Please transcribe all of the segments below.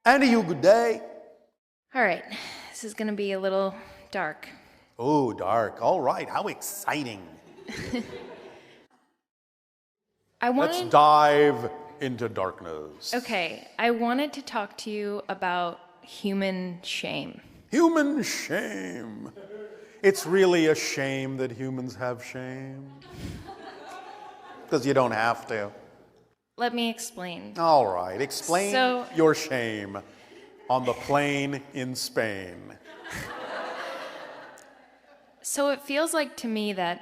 And to you, good day. All right, this is gonna be a little dark. Oh, dark. All right, how exciting. Let's dive into darkness. Okay, I wanted to talk to you about human shame. Human shame. It's really a shame that humans have shame. Because you don't have to. Let me explain. All right, explain your shame on the plane in Spain. So it feels like to me that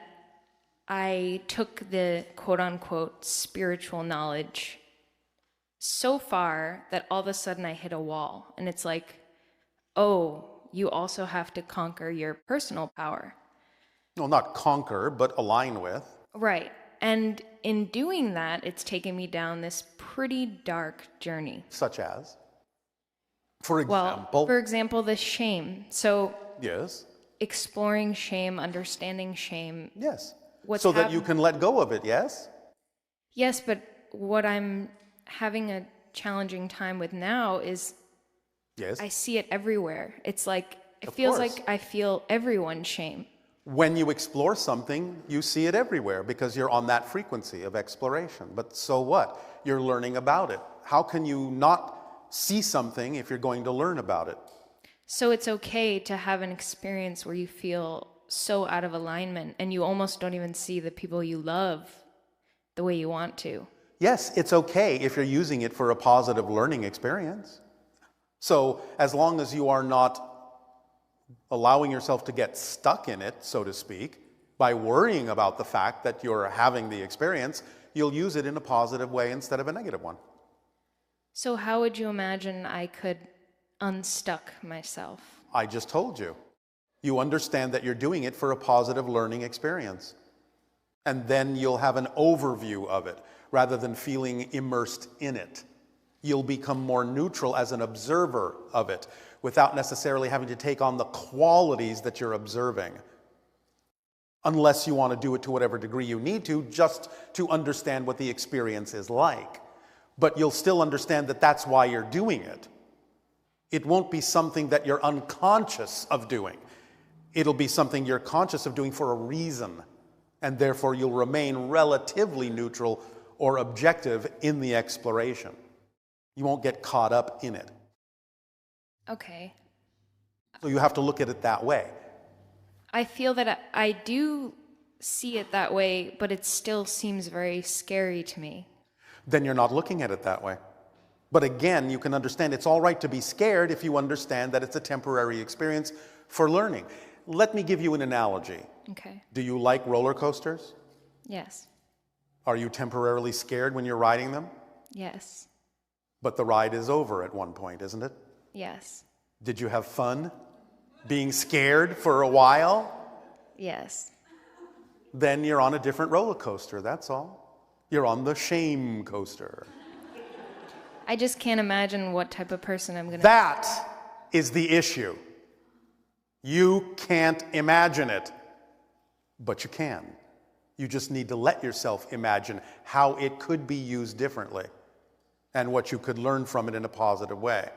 I took the quote-unquote spiritual knowledge so far that all of a sudden I hit a wall. And it's like, oh, you also have to conquer your personal power. Well, not conquer, but align with. Right. And in doing that, it's taken me down this pretty dark journey. Such as? For example? For example, the shame. So, yes. Exploring shame, understanding shame. Yes. So that you can let go of it, yes? Yes, but what I'm having a challenging time with now is I see it everywhere. It's like, it feels like I feel everyone's shame. When you explore something, you see it everywhere because you're on that frequency of exploration. But so what? You're learning about it. How can you not see something if you're going to learn about it? So it's okay to have an experience where you feel so out of alignment and you almost don't even see the people you love the way you want to. Yes, it's okay if you're using it for a positive learning experience. So as long as you are not allowing yourself to get stuck in it, so to speak, by worrying about the fact that you're having the experience, you'll use it in a positive way instead of a negative one. So how would you imagine I could unstuck myself? I just told you. You understand that you're doing it for a positive learning experience. And then you'll have an overview of it rather than feeling immersed in it. You'll become more neutral as an observer of it without necessarily having to take on the qualities that you're observing. Unless you want to do it to whatever degree you need to, just to understand what the experience is like. But you'll still understand that that's why you're doing it. It won't be something that you're unconscious of doing. It'll be something you're conscious of doing for a reason. And therefore you'll remain relatively neutral or objective in the exploration. You won't get caught up in it. Okay. So you have to look at it that way. I feel that I do see it that way, but it still seems very scary to me. Then you're not looking at it that way. But again, you can understand it's all right to be scared if you understand that it's a temporary experience for learning. Let me give you an analogy. Okay. Do you like roller coasters? Yes. Are you temporarily scared when you're riding them? Yes. But the ride is over at one point, isn't it? Yes. Did you have fun being scared for a while? Yes. Then you're on a different roller coaster, that's all. You're on the shame coaster. I just can't imagine what type of person I'm going to be. That is the issue. You can't imagine it, but you can. You just need to let yourself imagine how it could be used differently and what you could learn from it in a positive way.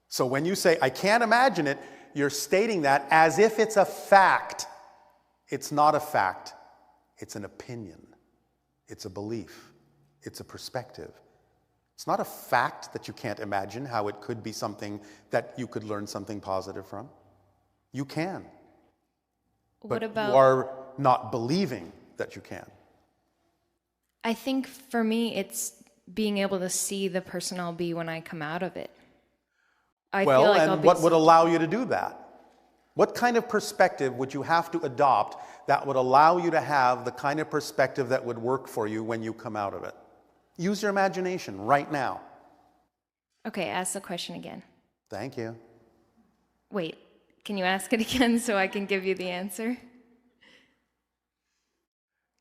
So when you say, I can't imagine it, you're stating that as if it's a fact. It's not a fact. It's an opinion. It's a belief. It's a perspective. It's not a fact that you can't imagine how it could be something that you could learn something positive from. You can. But you are not believing that you can. I think for me, it's being able to see the person I'll be when I come out of it. What would allow you to do that? What kind of perspective would you have to adopt that would allow you to have the kind of perspective that would work for you when you come out of it? Use your imagination right now. Okay, ask the question again. Thank you. Wait, can you ask it again so I can give you the answer?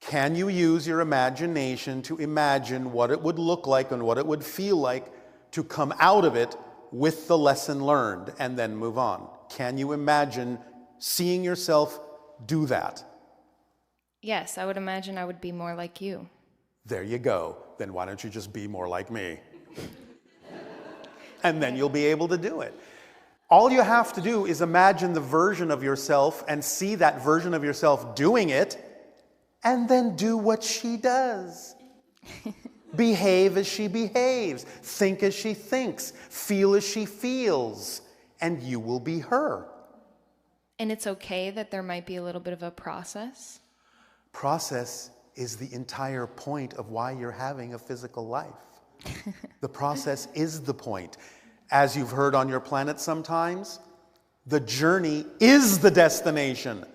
Can you use your imagination to imagine what it would look like and what it would feel like to come out of it with the lesson learned and then move on? Can you imagine seeing yourself do that? Yes, I would imagine I would be more like you. There you go. Then why don't you just be more like me? and then you'll be able to do it. All you have to do is imagine the version of yourself and see that version of yourself doing it, and then do what she does. Behave as she behaves, think as she thinks, feel as she feels, and you will be her. And it's okay that there might be a little bit of a process? Process is the entire point of why you're having a physical life. The process is the point. As you've heard on your planet sometimes, the journey is the destination.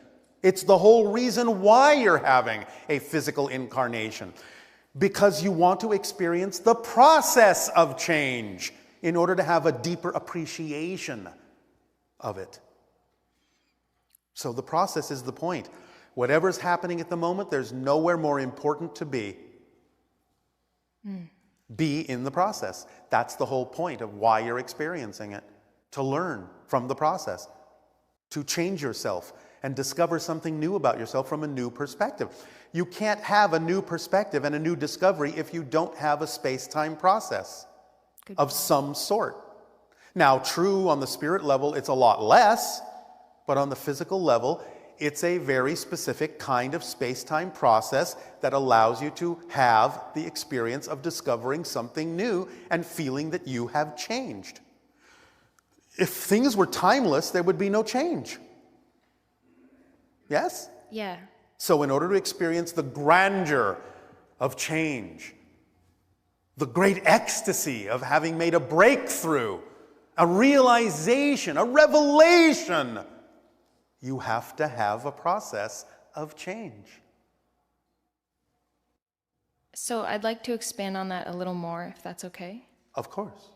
It's the whole reason why you're having a physical incarnation. Because you want to experience the process of change in order to have a deeper appreciation of it. So the process is the point. Whatever's happening at the moment, there's nowhere more important to be. Be in the process. That's the whole point of why you're experiencing it. To learn from the process. To change yourself and discover something new about yourself from a new perspective. You can't have a new perspective and a new discovery if you don't have a space-time process of some sort. Now, true, on the spirit level, it's a lot less, but on the physical level, it's a very specific kind of space-time process that allows you to have the experience of discovering something new and feeling that you have changed. If things were timeless, there would be no change. Yes? Yeah. So in order to experience the grandeur of change, the great ecstasy of having made a breakthrough, a realization, a revelation, you have to have a process of change. So I'd like to expand on that a little more, if that's okay. Of course.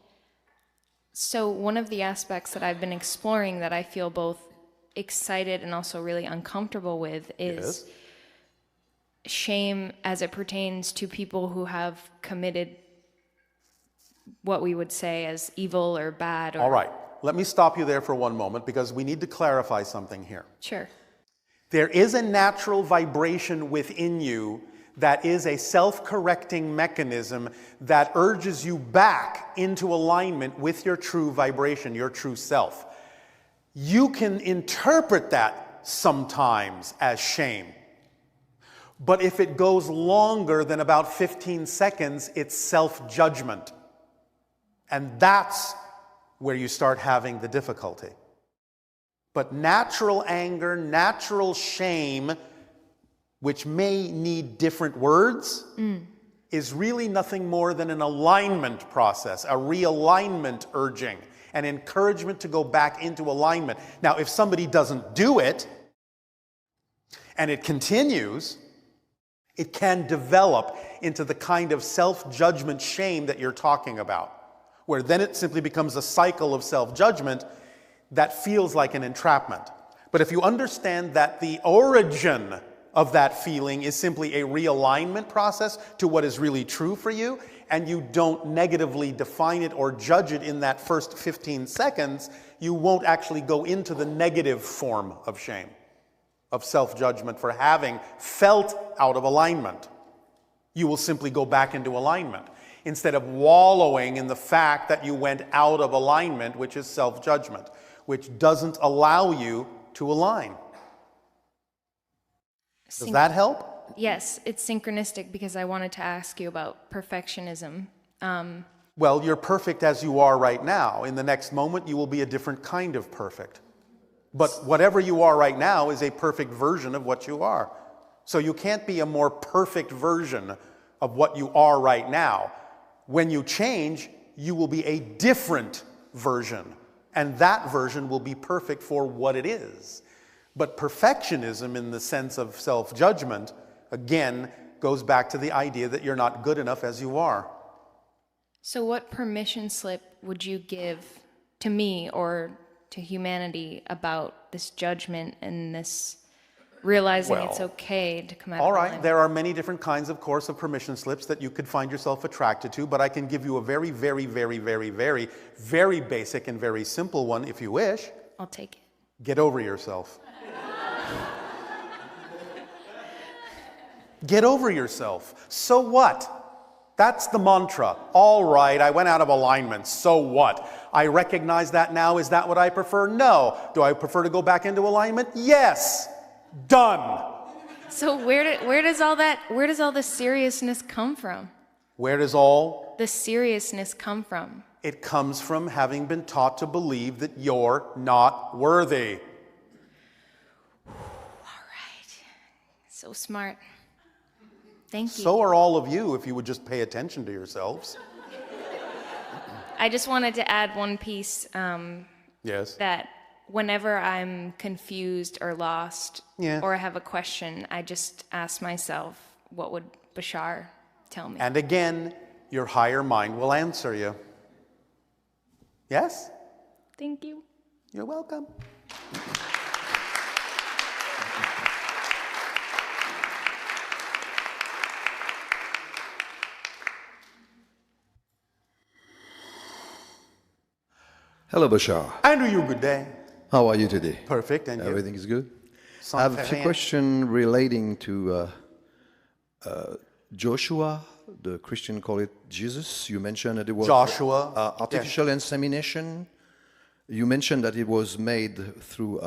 So one of the aspects that I've been exploring that I feel both excited and also really uncomfortable with is shame as it pertains to people who have committed what we would say as evil or bad. Or... All right. Let me stop you there for one moment because we need to clarify something here. Sure. There is a natural vibration within you that is a self-correcting mechanism that urges you back into alignment with your true vibration, your true self. You can interpret that sometimes as shame. But if it goes longer than about 15 seconds, it's self-judgment. And that's where you start having the difficulty. But natural anger, natural shame, which may need different words, is really nothing more than an alignment process, a realignment urging, an encouragement to go back into alignment. Now, if somebody doesn't do it, and it continues, it can develop into the kind of self-judgment shame that you're talking about, where then it simply becomes a cycle of self-judgment that feels like an entrapment. But if you understand that the origin of that feeling is simply a realignment process to what is really true for you, and you don't negatively define it or judge it in that first 15 seconds, you won't actually go into the negative form of shame, of self-judgment for having felt out of alignment. You will simply go back into alignment instead of wallowing in the fact that you went out of alignment, which is self-judgment, which doesn't allow you to align. Does that help? Yes, it's synchronistic because I wanted to ask you about perfectionism. Well, you're perfect as you are right now. In the next moment, you will be a different kind of perfect. But whatever you are right now is a perfect version of what you are. So you can't be a more perfect version of what you are right now. When you change, you will be a different version. And that version will be perfect for what it is. But perfectionism in the sense of self-judgment, again, goes back to the idea that you're not good enough as you are. So what permission slip would you give to me or to humanity about this judgment and this realizing it's okay to come out all of right, alignment? there are many different kinds, of course, of permission slips that you could find yourself attracted to, but I can give you a very, very, very, very, very, very basic and very simple one if you wish. I'll take it. Get over yourself. Get over yourself. So what? That's the mantra. All right, I went out of alignment. So what? I recognize that now. Is that what I prefer? No. Do I prefer to go back into alignment? Yes. Done. So where does all the seriousness come from? Where does all The seriousness come from? it comes from having been taught to believe that you're not worthy. All right. So smart. Thank you. So are all of you if you would just pay attention to yourselves. I just wanted to add one piece Yes. that whenever I'm confused or lost Yeah. or I have a question, I just ask myself, what would Bashar tell me? And again, your higher mind will answer you. Yes? Thank you. You're welcome. Hello, Bashar. Andrew, you good day. How are you today? Perfect, and you? Everything is good? Sans I have a few rien. questions relating to Joshua, the Christian call it Jesus. You mentioned that it was Joshua, artificial insemination. You mentioned that it was made through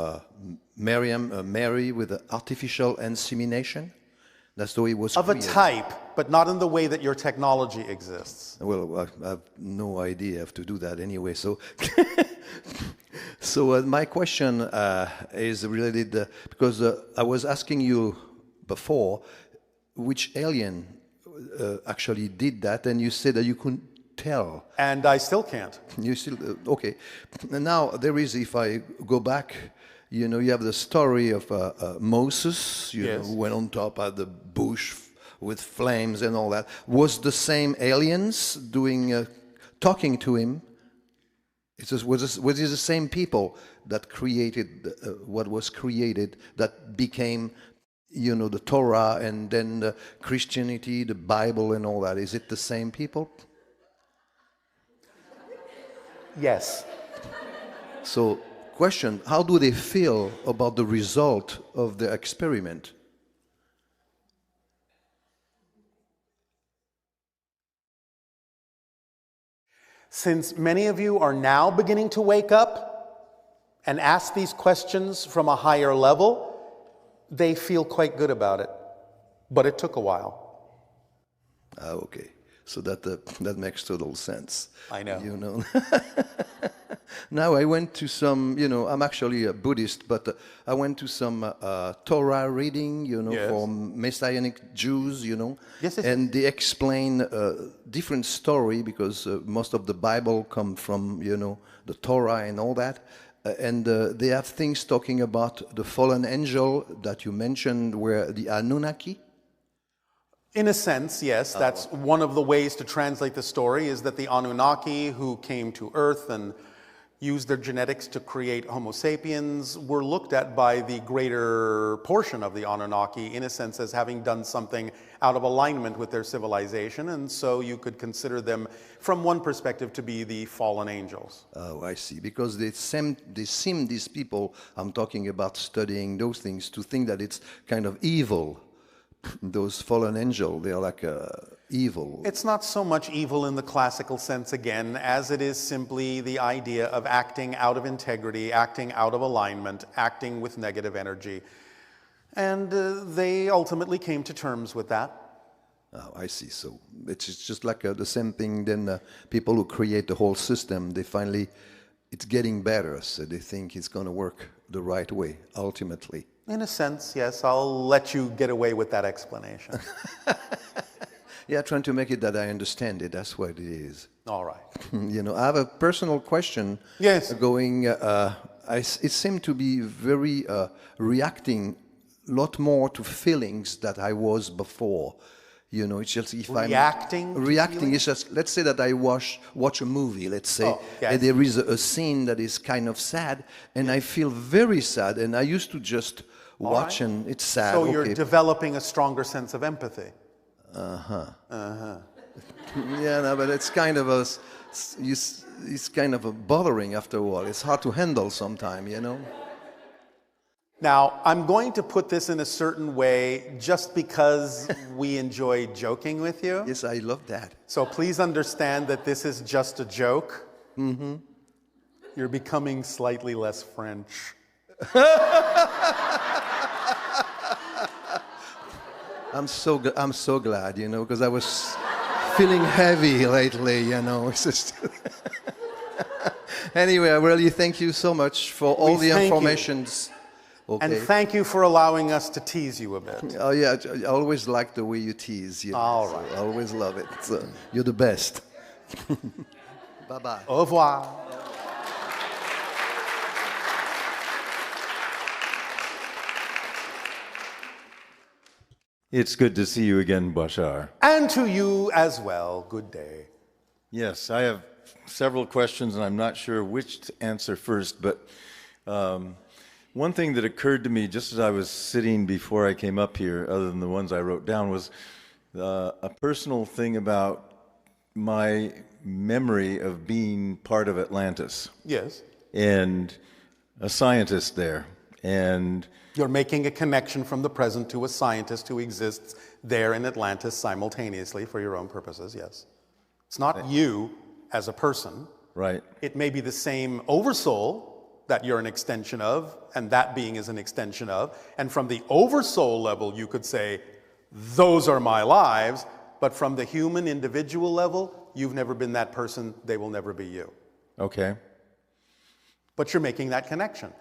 Mary with artificial insemination. That's the way it was Of a created. type, but not in the way that your technology exists. Well, I have no idea how to do that anyway. So, my question is related because I was asking you before which alien actually did that, and you said that you couldn't tell. And I still can't. You still okay? And now there is, if I go back, you know, you have the story of Moses, you Yes. know, who went on top of the bush with flames and all that. Was the same aliens doing, talking to him? Was it the same people that created what was created, that became, you know, the Torah and then the Christianity, the Bible and all that? Is it the same people? Yes. So, question, how do they feel about the result of the experiment? Since many of you are now beginning to wake up and ask these questions from a higher level, they feel quite good about it. But it took a while. Okay. So that makes total sense. I know. You know. Now I went to some, you know, I'm actually a Buddhist, but I went to some Torah reading, you know, Yes. for Messianic Jews, you know. Yes, yes, and they explain different story because most of the Bible come from, you know, the Torah and all that. And they have things talking about the fallen angel that you mentioned were the Anunnaki. In a sense, yes. That's one of the ways to translate the story, is that the Anunnaki who came to Earth and used their genetics to create Homo sapiens were looked at by the greater portion of the Anunnaki, in a sense, as having done something out of alignment with their civilization. And so you could consider them, from one perspective, to be the fallen angels. Oh, I see. Because they seem, these people, I'm talking about studying those things, to think that it's kind of evil. Those fallen angels, they are like evil. It's not so much evil in the classical sense, again, as it is simply the idea of acting out of integrity, acting out of alignment, acting with negative energy. And they ultimately came to terms with that. Oh, I see. So it's just like the same thing. Then people who create the whole system, they finally, it's getting better. So they think it's going to work the right way, ultimately. In a sense, yes. I'll let you get away with that explanation. Yeah, trying to make it that I understand it. That's what it is. All right. You know, I have a personal question. Yes. Going, it seemed to be very reacting a lot more to feelings that I was before. You know, it's just if Reacting to I'm reacting. feelings? It's just, let's say that I watch a movie, let's say, yes. and there is a scene that is kind of sad, and I feel very sad, and I used to just watch, and it's sad. So you're developing a stronger sense of empathy. Yeah, no, but it's kind of it's kind of a bothering after a while. It's hard to handle sometimes, you know. Now, I'm going to put this in a certain way just because we enjoy joking with you. Yes, I love that. So please understand that this is just a joke. You're becoming slightly less French. I'm so glad, you know, because I was feeling heavy lately, you know. It's just Anyway, I really thank you so much for all the thank you. informations. Okay. And thank you for allowing us to tease you a bit. Oh yeah, I always like the way you tease. You know, All so right. I always love it. So, you're the best. Bye-bye. Au revoir. It's good to see you again, Bashar. And to you as well, good day. Yes, I have several questions, and I'm not sure which to answer first, but one thing that occurred to me just as I was sitting before I came up here, other than the ones I wrote down, was a personal thing about my memory of being part of Atlantis Yes. and a scientist there. And You're making a connection from the present to a scientist who exists there in Atlantis simultaneously for your own purposes, yes. It's not you as a person. right, It may be the same oversoul that you're an extension of, and that being is an extension of. And from the oversoul level, you could say, those are my lives. But from the human individual level, you've never been that person. They will never be you. okay. But you're making that connection.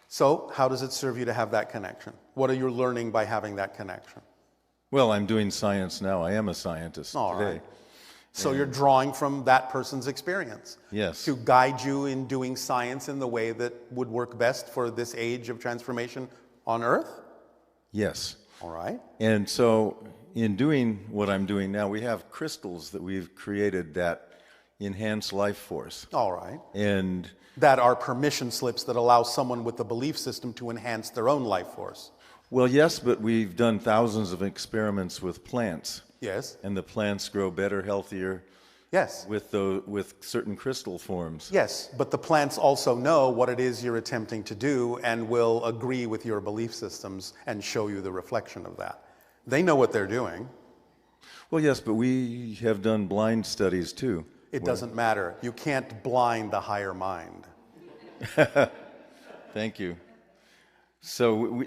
So how does it serve you to have that connection? What are you learning by having that connection? Well, I'm doing science now. I am a scientist All today. right. So you're drawing from that person's experience. Yes. To guide you in doing science in the way that would work best for this age of transformation on Earth? Yes. All right. And so in doing what I'm doing now, we have crystals that we've created that enhance life force. All right. And That are permission slips that allow someone with the belief system to enhance their own life force. well, yes, but we've done thousands of experiments with plants, Yes. and the plants grow better, healthier Yes. with certain crystal forms. Yes, but the plants also know what it is you're attempting to do and will agree with your belief systems and show you the reflection of that. They know what they're doing. Well, yes, but we have done blind studies too. It doesn't matter. You can't blind the higher mind. Thank you. So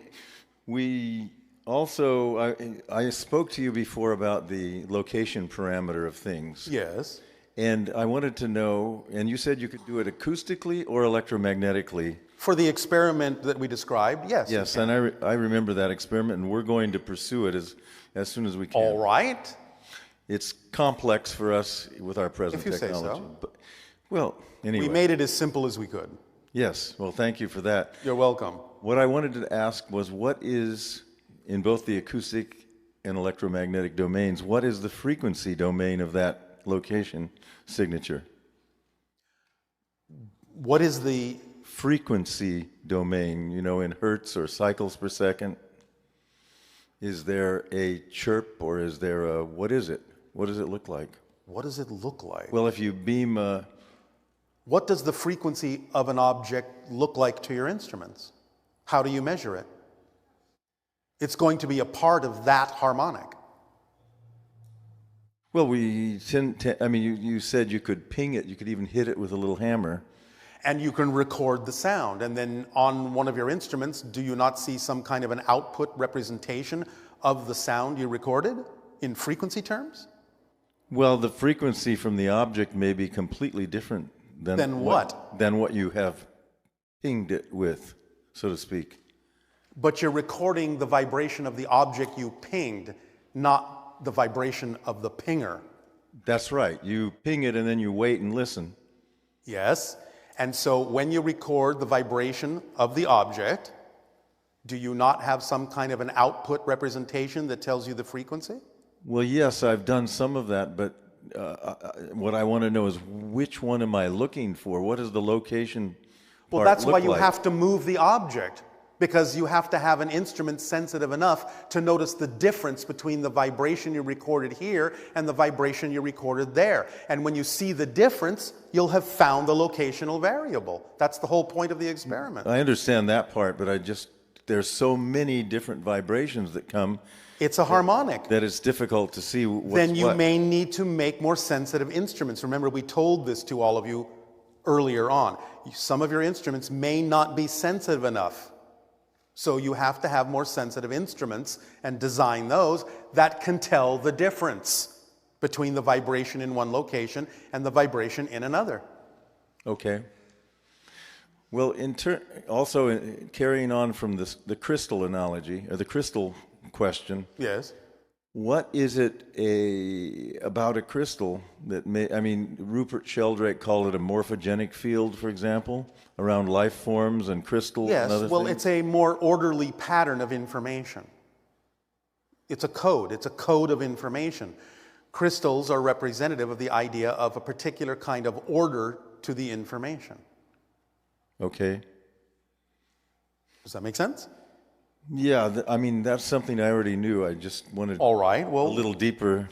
we also, I spoke to you before about the location parameter of things. Yes. And I wanted to know, and you said you could do it acoustically or electromagnetically. For the experiment that we described, yes. Yes, and I remember that experiment, and we're going to pursue it as soon as we can. All right. It's complex for us with our present If you say technology. so. But, well, anyway. We made it as simple as we could. Yes, well, thank you for that. You're welcome. What I wanted to ask was, what is, in both the acoustic and electromagnetic domains, what is the frequency domain of that location signature? What is the Frequency domain, you know, in hertz or cycles per second? Is there a chirp, or is there a, what is it? What does it look like? what does it look like? Well, if you beam What does the frequency of an object look like to your instruments? How do you measure it? It's going to be a part of that harmonic. well, we tend to, I mean, you said you could ping it, you could even hit it with a little hammer. And you can record the sound. And then on one of your instruments, do you not see some kind of an output representation of the sound you recorded in frequency terms? Well, the frequency from the object may be completely different than Than what? Than what you have pinged it with, so to speak. But you're recording the vibration of the object you pinged, not the vibration of the pinger. That's right. You ping it and then you wait and listen. Yes? And so when you record the vibration of the object, do you not have some kind of an output representation that tells you the frequency? Well, yes, I've done some of that, but what I want to know is, which one am I looking for? What is the location Well, part that's why look you like? have to move the object, because you have to have an instrument sensitive enough to notice the difference between the vibration you recorded here and the vibration you recorded there. And when you see the difference, you'll have found the locational variable. That's the whole point of the experiment. I understand that part, but there's so many different vibrations that come It's a harmonic. that it's difficult to see what's Then you what. may need to make more sensitive instruments. Remember, we told this to all of you earlier on. Some of your instruments may not be sensitive enough. So you have to have more sensitive instruments and design those that can tell the difference between the vibration in one location and the vibration in another. Okay. Well, also carrying on from the crystal analogy, or the crystal question. Yes. What is it about a crystal that Rupert Sheldrake called it a morphogenic field, for example, around life forms and crystals and other Yes, well, things? it's a more orderly pattern of information. It's a code of information. Crystals are representative of the idea of a particular kind of order to the information. Okay. Does that make sense? Yeah, that's something I already knew. I just wanted All right, well, a little deeper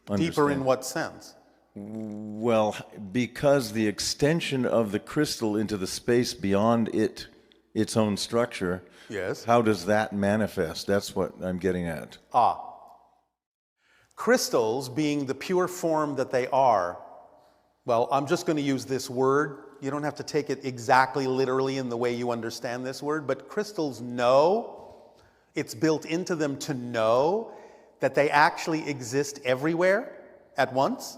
understanding. deeper in what sense? Well, because the extension of the crystal into the space beyond its own structure, Yes. how does that manifest? That's what I'm getting at. Crystals, being the pure form that they are, well, I'm just going to use this word. You don't have to take it exactly literally in the way you understand this word, but crystals know, it's built into them to know that they actually exist everywhere at once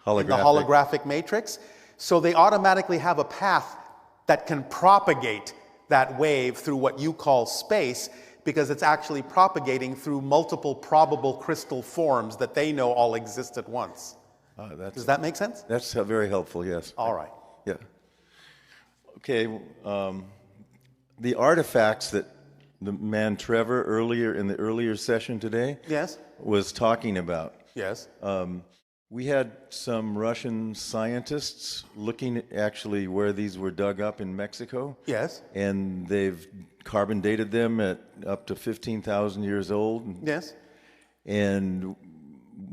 in the holographic matrix. So they automatically have a path that can propagate that wave through what you call space, because it's actually propagating through multiple probable crystal forms that they know all exist at once. Does that make sense? That's very helpful, yes. All right. Yeah. Okay. The artifacts that the man Trevor in the earlier session today Yes. was talking about. Yes. We had some Russian scientists looking at actually where these were dug up in Mexico. Yes. And they've carbon dated them at up to 15,000 years old. Yes. And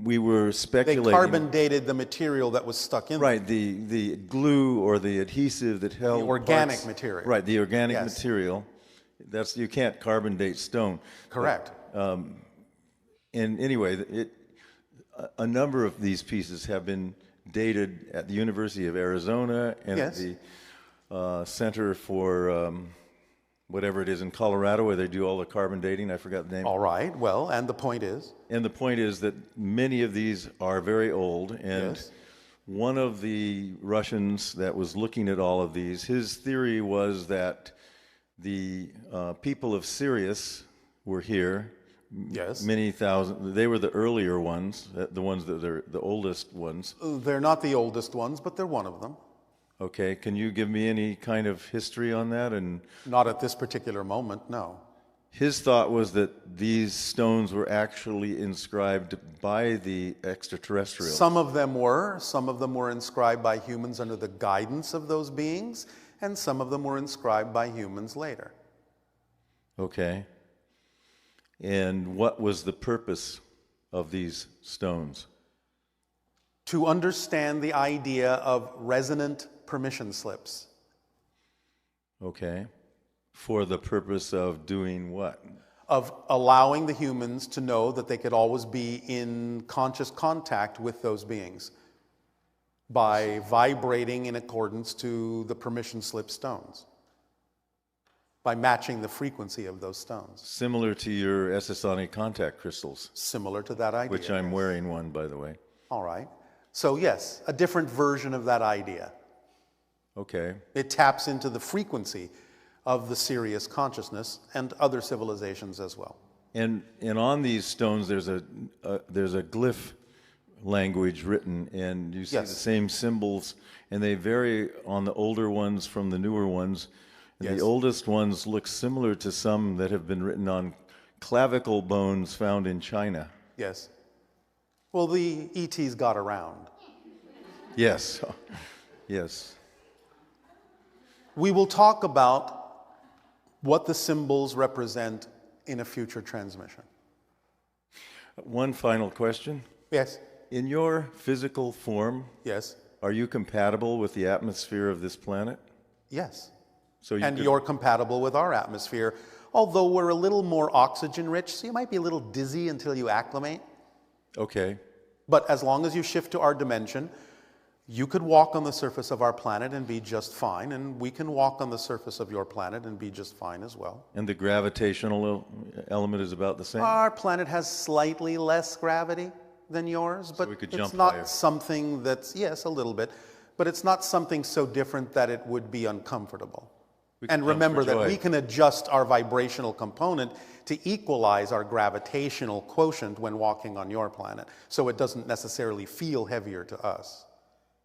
we were They speculating. carbon dated the material that was stuck in Right, the glue or the adhesive that held The organic parts- material. Right, the organic Yes. material. You can't carbon date stone. Correct. And anyway, a number of these pieces have been dated at the University of Arizona and Yes. at the Center for whatever it is in Colorado, where they do all the carbon dating. I forgot the name. All right. Well, and the point is? And the point is that many of these are very old, and Yes. one of the Russians that was looking at all of these, his theory was that the people of Sirius were here. Yes. Many thousand. They were the earlier ones, the ones that are the oldest ones. They're not the oldest ones, but they're one of them. Okay, can you give me any kind of history on that? And Not at this particular moment, no. his thought was that these stones were actually inscribed by the extraterrestrials. Some of them were inscribed by humans under the guidance of those beings, and some of them were inscribed by humans later. Okay. And what was the purpose of these stones? To understand the idea of resonant permission slips. Okay. For the purpose of doing what? Of allowing the humans to know that they could always be in conscious contact with those beings by vibrating in accordance to the permission slip stones, by matching the frequency of those stones. Similar to your SSonic contact crystals, Similar to that idea. which I'm wearing one, by the way. All right. So yes, a different version of that idea. Okay. It taps into the frequency of the Sirius consciousness and other civilizations as well. And on these stones, there's a glyph language written, and you see Yes. the same symbols, and they vary on the older ones from the newer ones. And Yes. the oldest ones look similar to some that have been written on clavicle bones found in China. Yes. Well, the ETs got around. Yes. Yes. We will talk about what the symbols represent in a future transmission. One final question. Yes. In your physical form, Yes. are you compatible with the atmosphere of this planet? Yes. So And could- you're compatible with our atmosphere, although we're a little more oxygen rich, so you might be a little dizzy until you acclimate. Okay. But as long as you shift to our dimension, You could walk on the surface of our planet and be just fine, and we can walk on the surface of your planet and be just fine as well. And the gravitational element is about the same? Our planet has slightly less gravity than yours, but we could it's jump not higher. something that's, yes, a little bit, but it's not something so different that it would be uncomfortable. We could And jump remember for that joy. we can adjust our vibrational component to equalize our gravitational quotient when walking on your planet, so it doesn't necessarily feel heavier to us.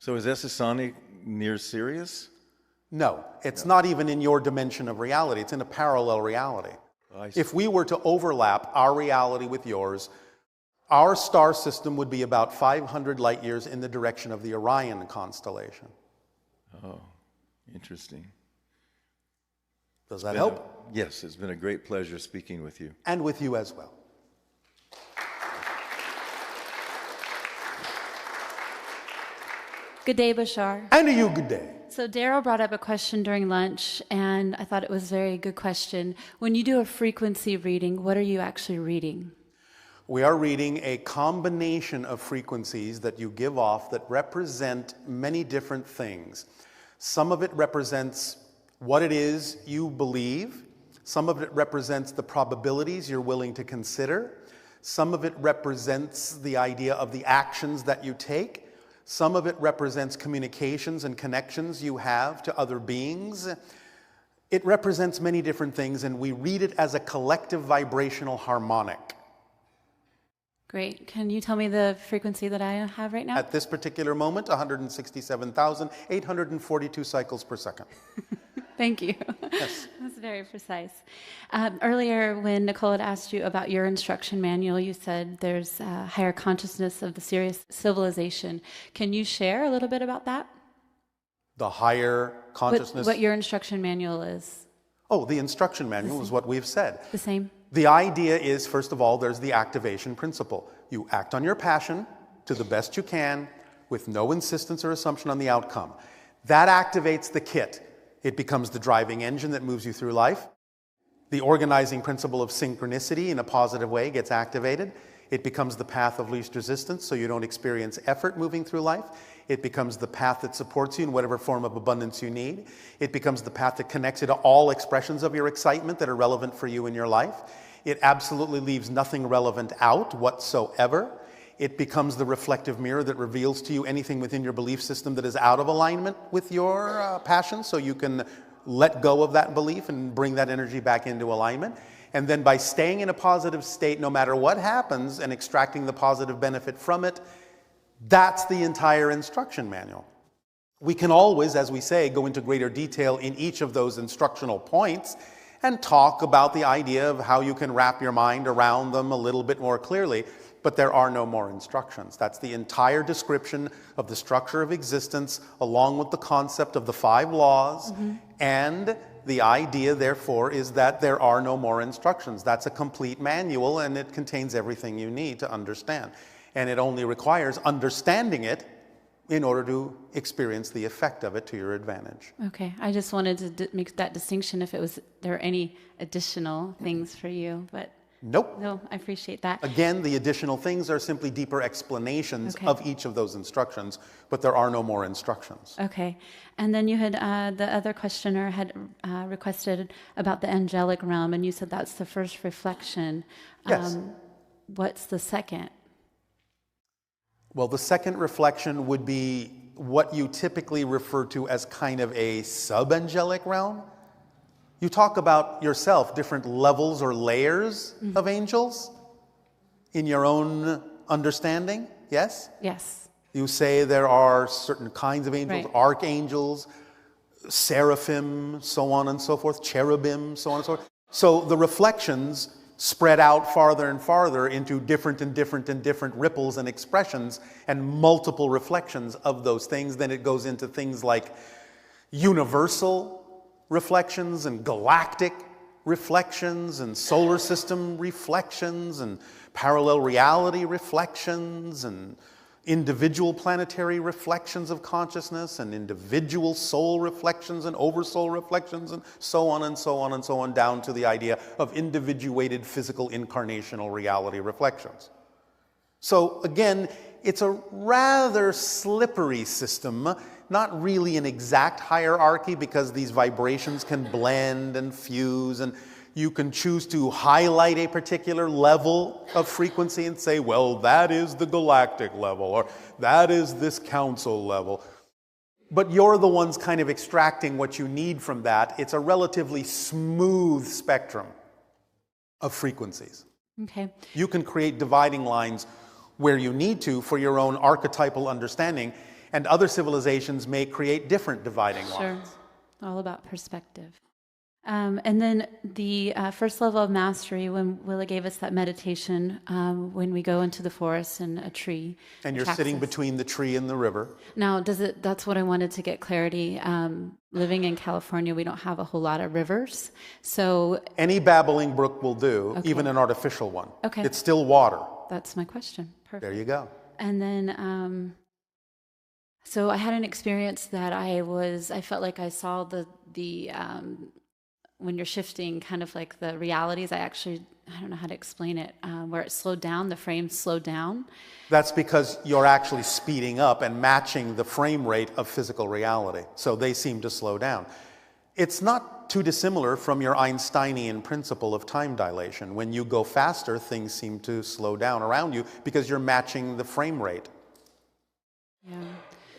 So is Essassani near Sirius? No, it's not even in your dimension of reality. It's in a parallel reality. I see. If we were to overlap our reality with yours, our star system would be about 500 light years in the direction of the Orion constellation. Oh, interesting. Does that help? Yes, it's been a great pleasure speaking with you. And with you as well. Good day, Bashar. And to you, good day. So Darryl brought up a question during lunch, and I thought it was a very good question. When you do a frequency reading, what are you actually reading? We are reading a combination of frequencies that you give off that represent many different things. Some of it represents what it is you believe. Some of it represents the probabilities you're willing to consider. Some of it represents the idea of the actions that you take. Some of it represents communications and connections you have to other beings. It represents many different things, and we read it as a collective vibrational harmonic. Great. Can you tell me the frequency that I have right now? At this particular moment, 167,842 cycles per second. Thank you. Yes. That's very precise. Earlier, when Nicole had asked you about your instruction manual, you said there's a higher consciousness of the Sirius civilization. Can you share a little bit about that? The higher consciousness. What your instruction manual is? Oh, the instruction manual is what we've said. The same? The idea is, first of all, there's the activation principle. You act on your passion to the best you can with no insistence or assumption on the outcome. That activates the kit. It becomes the driving engine that moves you through life. The organizing principle of synchronicity in a positive way gets activated. It becomes the path of least resistance, so you don't experience effort moving through life. It becomes the path that supports you in whatever form of abundance you need. It becomes the path that connects you to all expressions of your excitement that are relevant for you in your life. It absolutely leaves nothing relevant out whatsoever. It becomes the reflective mirror that reveals to you anything within your belief system that is out of alignment with your passion, so you can let go of that belief and bring that energy back into alignment. And then by staying in a positive state, no matter what happens, and extracting the positive benefit from it, that's the entire instruction manual. We can always, as we say, go into greater detail in each of those instructional points and talk about the idea of how you can wrap your mind around them a little bit more clearly, but there are no more instructions. That's the entire description of the structure of existence, along with the concept of the 5 laws, and the idea, therefore, is that there are no more instructions. That's a complete manual, and it contains everything you need to understand. And it only requires understanding it in order to experience the effect of it to your advantage. Okay. I just wanted to make that distinction if there were any additional things for you, but Nope. no, I appreciate that. Again, the additional things are simply deeper explanations Okay. of each of those instructions, but there are no more instructions. Okay. And then you had, the other questioner had requested about the angelic realm, and you said that's the first reflection. Yes. What's the second? Well, the second reflection would be what you typically refer to as kind of a sub-angelic realm. You talk about yourself, different levels or layers of angels in your own understanding, yes? Yes. You say there are certain kinds of angels, Right. archangels, seraphim, so on and so forth, cherubim, so on and so forth. So the reflections spread out farther and farther into different ripples and expressions and multiple reflections of those things. Then it goes into things like universal reflections and galactic reflections and solar system reflections and parallel reality reflections and individual planetary reflections of consciousness and individual soul reflections and oversoul reflections and so on and so on and so on, down to the idea of individuated physical incarnational reality reflections. So again, it's a rather slippery system, not really an exact hierarchy because these vibrations can blend and fuse, and you can choose to highlight a particular level of frequency and say, well, that is the galactic level, or that is this council level. But you're the ones kind of extracting what you need from that. It's a relatively smooth spectrum of frequencies. Okay. You can create dividing lines where you need to for your own archetypal understanding, and other civilizations may create different dividing lines. All about perspective. And then the first level of mastery, when Willa gave us that meditation, when we go into the forest and a tree. And you're sitting between the tree and the river. Now, that's what I wanted to get clarity. Living in California, we don't have a whole lot of rivers. So any babbling brook will do, even an artificial one. Okay. It's still water. That's my question. Perfect. There you go. And then, so I had an experience that I felt like I saw the when you're shifting kind of like the realities, I don't know how to explain it, where it slowed down, the frame slowed down. That's because you're actually speeding up and matching the frame rate of physical reality. So they seem to slow down. It's not too dissimilar from your Einsteinian principle of time dilation. When you go faster, things seem to slow down around you because you're matching the frame rate. Yeah.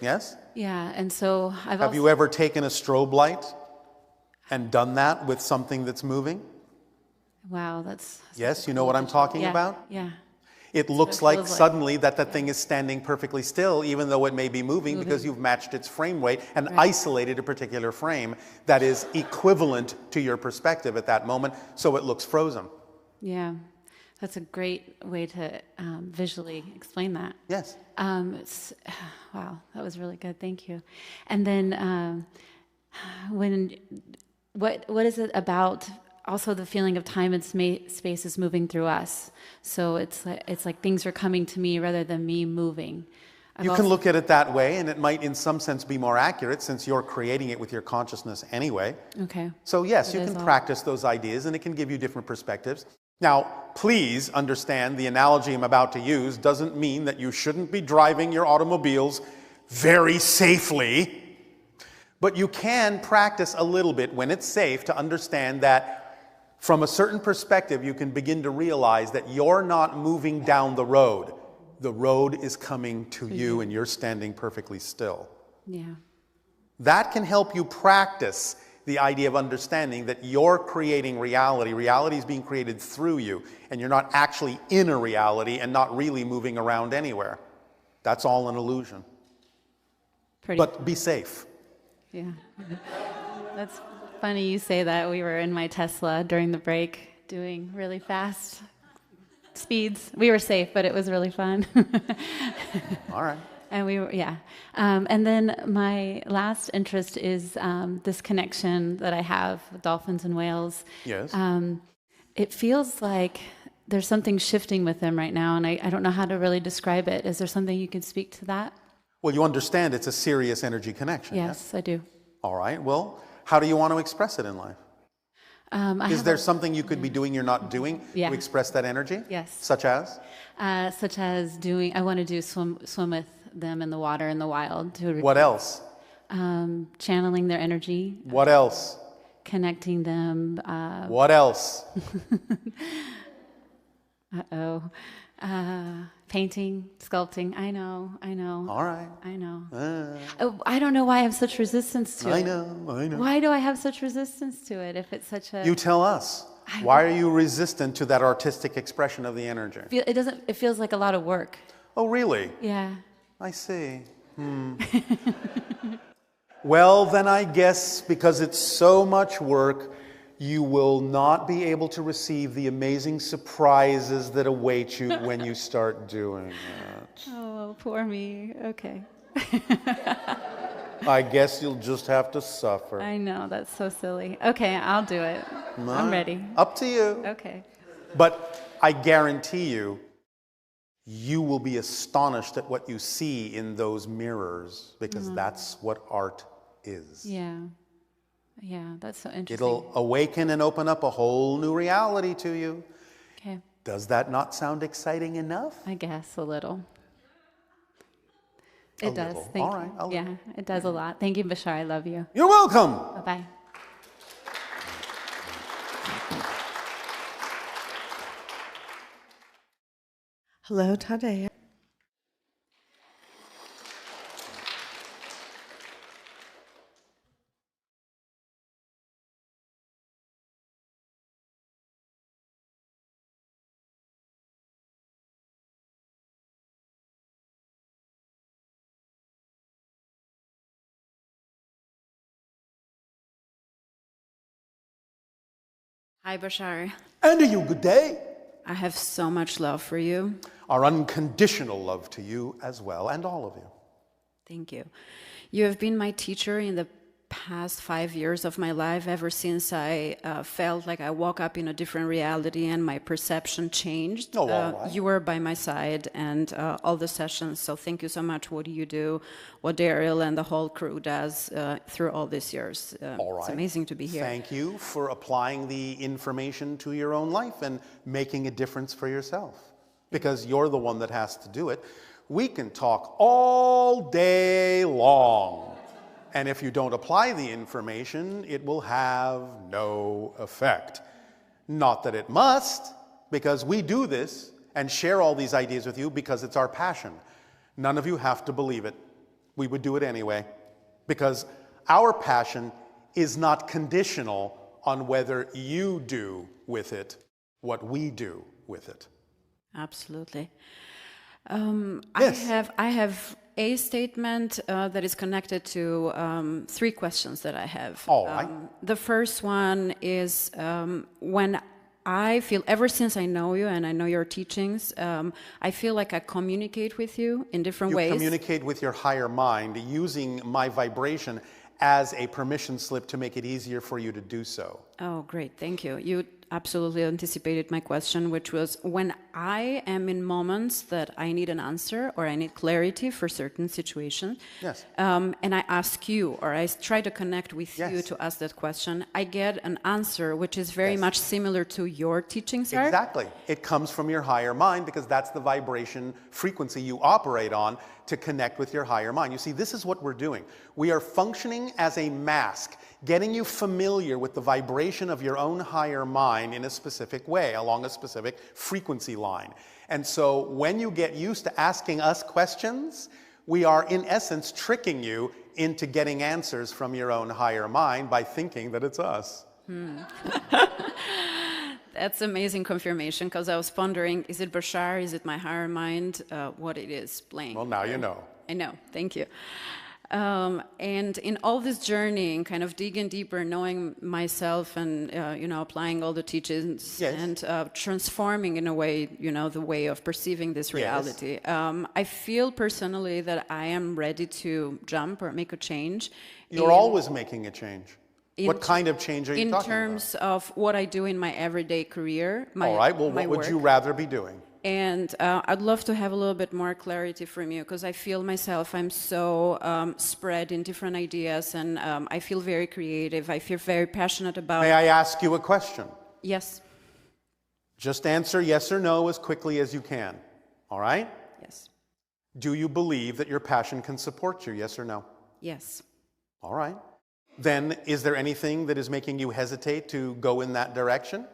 Yes? Yeah, and so Have you ever taken a strobe light and done that with something that's moving? Wow, that's... Yes, you know what I'm talking about? Yeah. It looks like suddenly that thing is standing perfectly still, even though it may be moving because you've matched its frame rate and isolated a particular frame that is equivalent to your perspective at that moment, so it looks frozen. Yeah, that's a great way to visually explain that. Yes. Wow, that was really good. Thank you. And then what is it about also the feeling of time and space is moving through us? So it's like things are coming to me rather than me moving. You can look at it that way, and it might in some sense be more accurate since you're creating it with your consciousness anyway. Okay. So yes, you can practice those ideas and it can give you different perspectives. Now, please understand the analogy I'm about to use doesn't mean that you shouldn't be driving your automobiles very safely. But you can practice a little bit when it's safe to understand that from a certain perspective, you can begin to realize that you're not moving down the road. The road is coming to you and you're standing perfectly still. Yeah. That can help you practice the idea of understanding that you're creating reality. Reality is being created through you, and you're not actually in a reality and not really moving around anywhere. That's all an illusion. But be safe. Yeah. That's funny you say that. We were in my Tesla during the break doing really fast speeds. We were safe, but it was really fun. All right. And we were, yeah. And then my last interest is this connection that I have with dolphins and whales. Yes. It feels like there's something shifting with them right now, and I don't know how to really describe it. Is there something you can speak to that? Well, you understand it's a serious energy connection. Yes, I do. All right. Well, how do you want to express it in life? Is there something you could be doing you're not doing to express that energy? Yes. Such as? Such as doing, I want to do swim with them in the water in the wild. What else? Channeling their energy. What else? Connecting them. What else? Painting, sculpting. I know. All right. I know. I don't know why I have such resistance to it. I know. Why do I have such resistance to it if it's such a... You tell us. Why are you resistant to that artistic expression of the energy? It feels like a lot of work. Oh, really? Yeah. I see. Well, then I guess because it's so much work, you will not be able to receive the amazing surprises that await you when you start doing it. Oh, poor me. Okay. I guess you'll just have to suffer. I know, that's so silly. Okay, I'll do it. I'm ready. Up to you. Okay. But I guarantee you, you will be astonished at what you see in those mirrors because that's what art is. Yeah. Yeah, that's so interesting. It'll awaken and open up a whole new reality to you. Okay. Does that not sound exciting enough? I guess a little. It does. Little. Thank All right. you. Yeah, it does a lot. Thank you, Bashar. I love you. You're welcome. Bye-bye. Hello, Tadea. Hi, Bashar. And to you, good day. I have so much love for you. Our unconditional love to you as well, and all of you. Thank you. You have been my teacher in the past 5 years of my life, ever since I felt like I woke up in a different reality and my perception changed. Oh, all right. You were by my side and all the sessions, so thank you so much. What you do, what Darryl and the whole crew does through all these years. All right. It's amazing to be here. Thank you for applying the information to your own life and making a difference for yourself. Because you're the one that has to do it. We can talk all day long. And if you don't apply the information, it will have no effect. Not that it must, because we do this and share all these ideas with you because it's our passion. None of you have to believe it. We would do it anyway. Because our passion is not conditional on whether you do with it what we do with it. Absolutely. Yes. I have a statement that is connected to 3 questions that I have. All right. The first one is when I feel, ever since I know you and I know your teachings, I feel like I communicate with you in different ways. You communicate with your higher mind using my vibration as a permission slip to make it easier for you to do so. Oh, great. Thank you. You absolutely anticipated my question, which was when I am in moments that I need an answer or I need clarity for certain situations, Yes. and I ask you or I try to connect with you Yes. to ask that question, I get an answer which is very Yes. much similar to your teachings are. Exactly. It comes from your higher mind because that's the vibration frequency you operate on to connect with your higher mind. You see, this is what we're doing. We are functioning as a mask, getting you familiar with the vibration of your own higher mind in a specific way, along a specific frequency line. And so when you get used to asking us questions, we are in essence tricking you into getting answers from your own higher mind by thinking that it's us. That's amazing confirmation, because I was pondering, is it Bashar, is it my higher mind, what it is playing? Well, now you know. I know, thank you. And in all this journey, and kind of digging deeper, knowing myself and, applying all the teachings Yes. and transforming in a way, the way of perceiving this reality. I feel personally that I am ready to jump or make a change. You're always making a change. What kind of change are you in talking terms of what I do in my everyday career, All right, well, my what would work. you rather be doing? And I'd love to have a little bit more clarity from you, because I feel myself, I'm so spread in different ideas, and I feel very creative. I feel very passionate about... May I ask you a question? Yes. Just answer yes or no as quickly as you can. All right? Yes. Do you believe that your passion can support you, yes or no? Yes. All right. Then is there anything that is making you hesitate to go in that direction?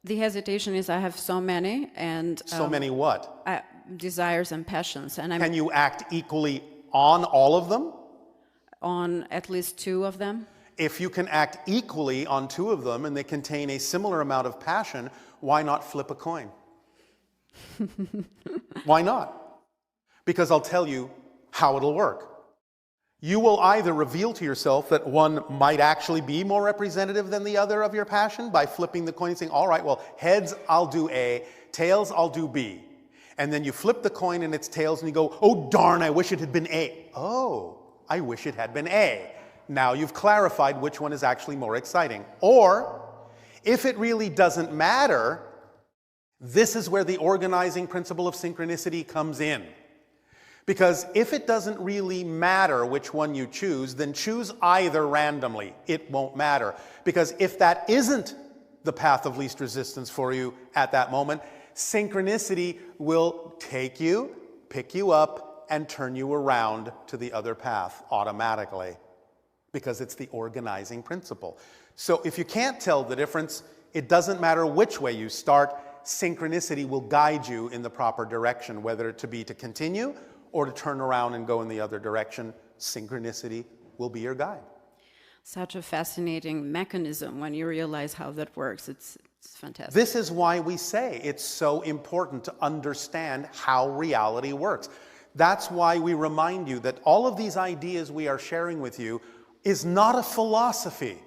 The hesitation is I have so many, and... So many what? desires and passions, and I'm Can you act equally on all of them? on at least 2 of them. If you can act equally on 2 of them and they contain a similar amount of passion, why not flip a coin? Why not? Because I'll tell you how it'll work. You will either reveal to yourself that one might actually be more representative than the other of your passion by flipping the coin and saying, all right, well, heads, I'll do A, tails, I'll do B. And then you flip the coin and it's tails and you go, oh, darn, I wish it had been A. Oh, I wish it had been A. Now you've clarified which one is actually more exciting. Or, if it really doesn't matter, this is where the organizing principle of synchronicity comes in. Because if it doesn't really matter which one you choose, then choose either randomly. It won't matter. Because if that isn't the path of least resistance for you at that moment, synchronicity will take you, pick you up, and turn you around to the other path automatically, because it's the organizing principle. So if you can't tell the difference, it doesn't matter which way you start, synchronicity will guide you in the proper direction, whether it to be to continue or to turn around and go in the other direction. Synchronicity will be your guide. Such a fascinating mechanism when you realize how that works. It's fantastic. This is why we say it's so important to understand how reality works. That's why we remind you that all of these ideas we are sharing with you is not a philosophy.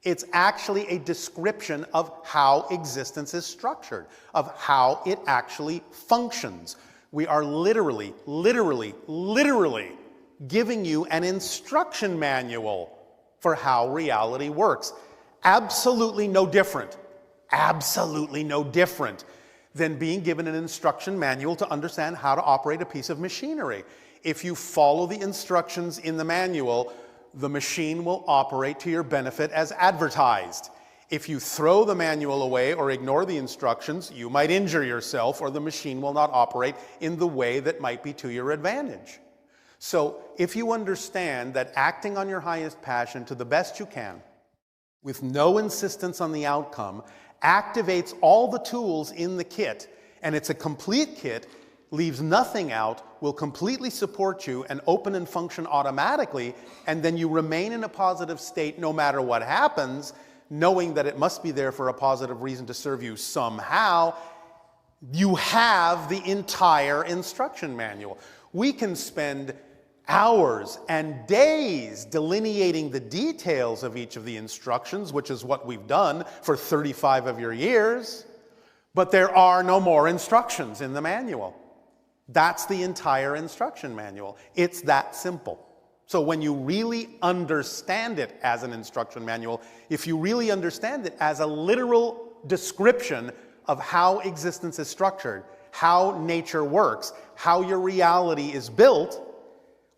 It's actually a description of how existence is structured, of how it actually functions. We are literally giving you an instruction manual for how reality works. Absolutely no different than being given an instruction manual to understand how to operate a piece of machinery. If you follow the instructions in the manual, the machine will operate to your benefit as advertised. If you throw the manual away or ignore the instructions, you might injure yourself, or the machine will not operate in the way that might be to your advantage. So if you understand that acting on your highest passion to the best you can, with no insistence on the outcome, activates all the tools in the kit, and it's a complete kit, leaves nothing out, will completely support you and open and function automatically, and then you remain in a positive state no matter what happens, knowing that it must be there for a positive reason to serve you somehow, you have the entire instruction manual. We can spend hours and days delineating the details of each of the instructions, which is what we've done for 35 of your years, but there are no more instructions in the manual. That's the entire instruction manual. It's that simple. So when you really understand it as an instruction manual, if you really understand it as a literal description of how existence is structured, how nature works, how your reality is built,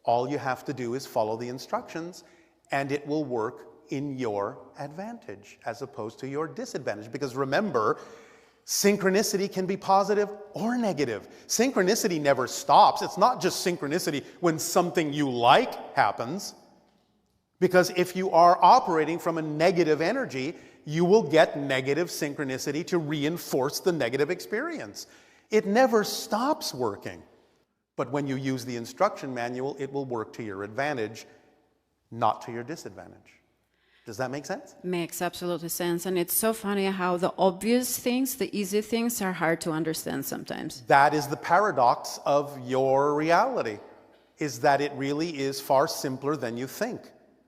all you have to do is follow the instructions, and it will work in your advantage as opposed to your disadvantage. Because remember, synchronicity can be positive or negative. Synchronicity never stops. It's not just synchronicity when something you like happens. Because if you are operating from a negative energy, you will get negative synchronicity to reinforce the negative experience. It never stops working. But when you use the instruction manual, it will work to your advantage, not to your disadvantage. Does that make sense? Makes absolutely sense. And it's so funny how the obvious things, the easy things, are hard to understand sometimes. That is the paradox of your reality, is that it really is far simpler than you think.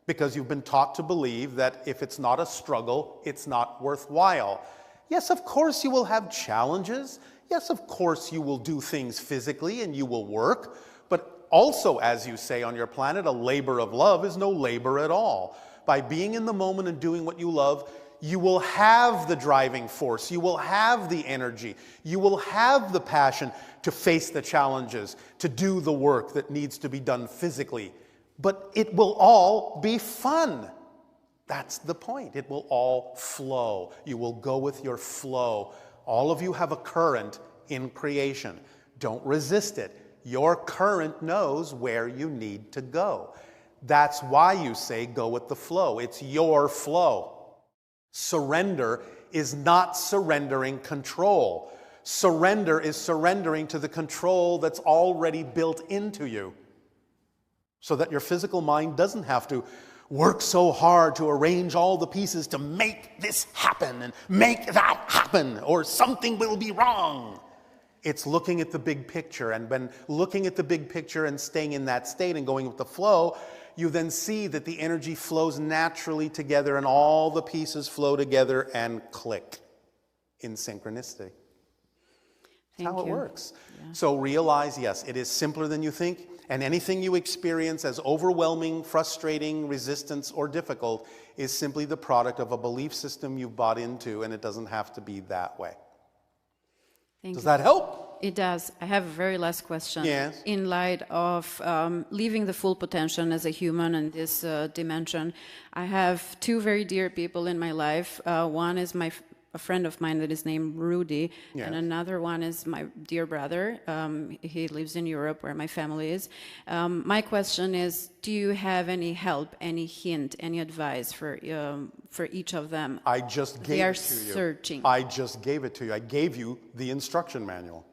Because you've been taught to believe that if it's not a struggle, it's not worthwhile. Yes, of course you will have challenges. Yes, of course you will do things physically and you will work. But also, as you say on your planet, a labor of love is no labor at all. By being in the moment and doing what you love, you will have the driving force, you will have the energy, you will have the passion to face the challenges, to do the work that needs to be done physically. But it will all be fun. That's the point. It will all flow. You will go with your flow. All of you have a current in creation. Don't resist it. Your current knows where you need to go. That's why you say go with the flow. It's your flow. Surrender is not surrendering control. Surrender is surrendering to the control that's already built into you, so that your physical mind doesn't have to work so hard to arrange all the pieces to make this happen and make that happen, or something will be wrong. It's looking at the big picture, and when looking at the big picture and staying in that state and going with the flow, you then see that the energy flows naturally together and all the pieces flow together and click in synchronicity. That's how it works. Yeah. So realize, yes, it is simpler than you think. And anything you experience as overwhelming, frustrating, resistance, or difficult is simply the product of a belief system you've bought into, and it doesn't have to be that way. Does that help? It does. I have a very last question. Yes. In light of living the full potential as a human in this dimension, I have two very dear people in my life. One is my a friend of mine that is named Rudy, Yes. and another one is my dear brother. He lives in Europe, where my family is. My question is, do you have any help, any hint, any advice for each of them? I just gave They are it to you. searching. I just gave it to you. I gave you the instruction manual.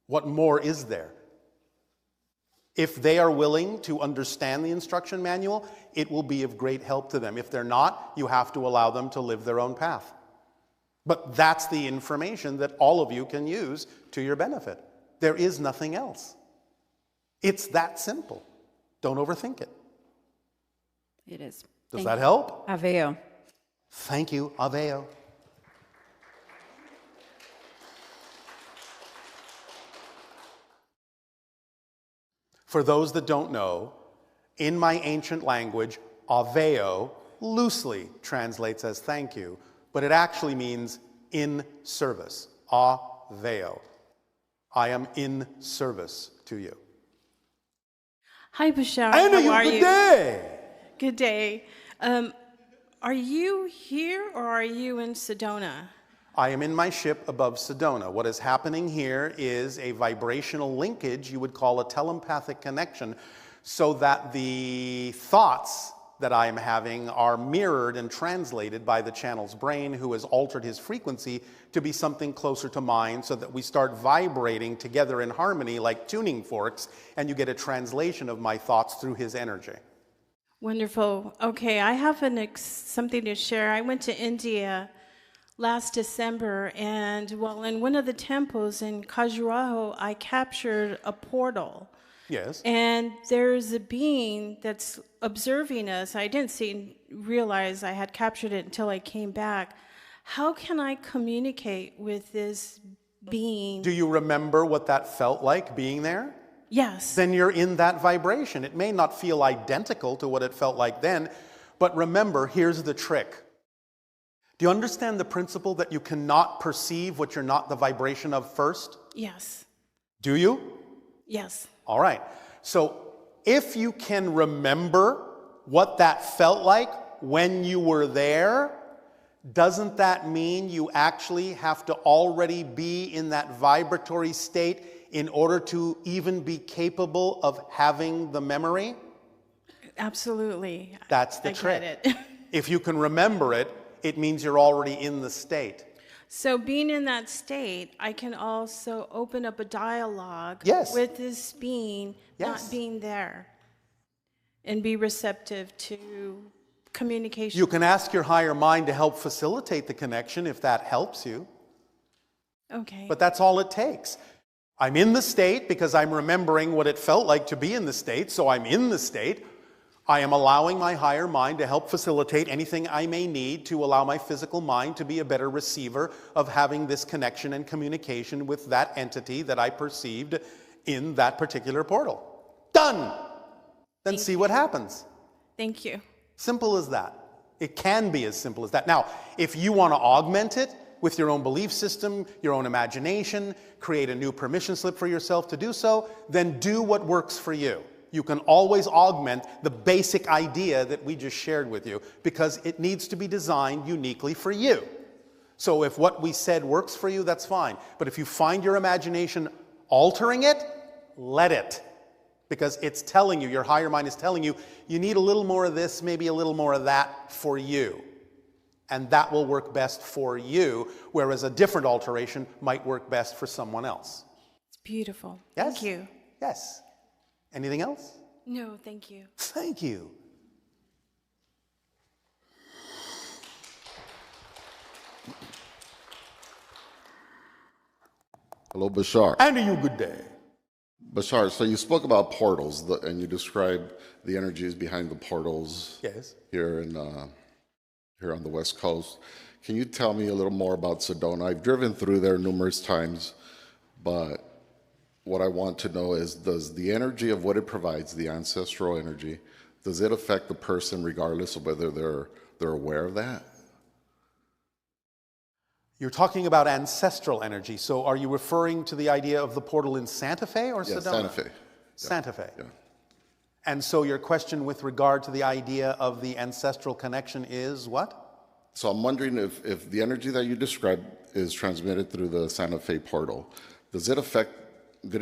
What more is there? If they are willing to understand the instruction manual, it will be of great help to them. If they're not, you have to allow them to live their own path. But that's the information that all of you can use to your benefit. There is nothing else. It's that simple. Don't overthink it. It is. Does that help? Aveo. Thank you, Aveo. For those that don't know, in my ancient language, Aveo loosely translates as thank you, but it actually means in service. Aveo. I am in service to you. Hi, Bashar. And How are good you? day. Good day. Are you here or are you in Sedona? I am in my ship above Sedona. What is happening here is a vibrational linkage, you would call a telepathic connection, so that the thoughts that I am having are mirrored and translated by the channel's brain, who has altered his frequency to be something closer to mine, so that we start vibrating together in harmony like tuning forks, and you get a translation of my thoughts through his energy. Wonderful. Okay, I have something to share. I went to India last December, and well, in one of the temples in Khajuraho, I captured a portal. Yes. And there's a being that's observing us. I didn't realize I had captured it until I came back. How can I communicate with this being? Do you remember what that felt like, being there? Yes. Then you're in that vibration. It may not feel identical to what it felt like then, but remember, here's the trick. Do you understand the principle that you cannot perceive what you're not the vibration of first? Yes. Do you? Yes. All right. So if you can remember what that felt like when you were there, doesn't that mean you actually have to already be in that vibratory state in order to even be capable of having the memory? Absolutely. That's the trick. Get it. If you can remember it, it means you're already in the state. So being in that state, I can also open up a dialogue Yes. with this being Yes. not being there and be receptive to communication. You can ask your higher mind to help facilitate the connection if that helps you. Okay. But that's all it takes. I'm in the state because I'm remembering what it felt like to be in the state, so I'm in the state. I am allowing my higher mind to help facilitate anything I may need to allow my physical mind to be a better receiver of having this connection and communication with that entity that I perceived in that particular portal. Done! Then see what happens. Thank you. Simple as that. It can be as simple as that. Now, if you want to augment it with your own belief system, your own imagination, create a new permission slip for yourself to do so, then do what works for you. You can always augment the basic idea that we just shared with you, because it needs to be designed uniquely for you. So if what we said works for you, that's fine. But if you find your imagination altering it, let it. Because it's telling you, your higher mind is telling you, you need a little more of this, maybe a little more of that for you. And that will work best for you, whereas a different alteration might work best for someone else. It's beautiful. Yes? Thank you. Yes. Anything else? No, thank you. Thank you. Hello, Bashar. And to you, good day. Bashar, so you spoke about portals, and you described the energies behind the portals Yes. here on the West Coast. Can you tell me a little more about Sedona? I've driven through there numerous times, but what I want to know is, does the energy of what it provides, the ancestral energy, does it affect the person regardless of whether they're aware of that? You're talking about ancestral energy. So are you referring to the idea of the portal in Santa Fe or Yeah, Sedona? Santa Fe. Santa Fe. Yeah. And so your question with regard to the idea of the ancestral connection is what? So I'm wondering if the energy that you described is transmitted through the Santa Fe portal. Did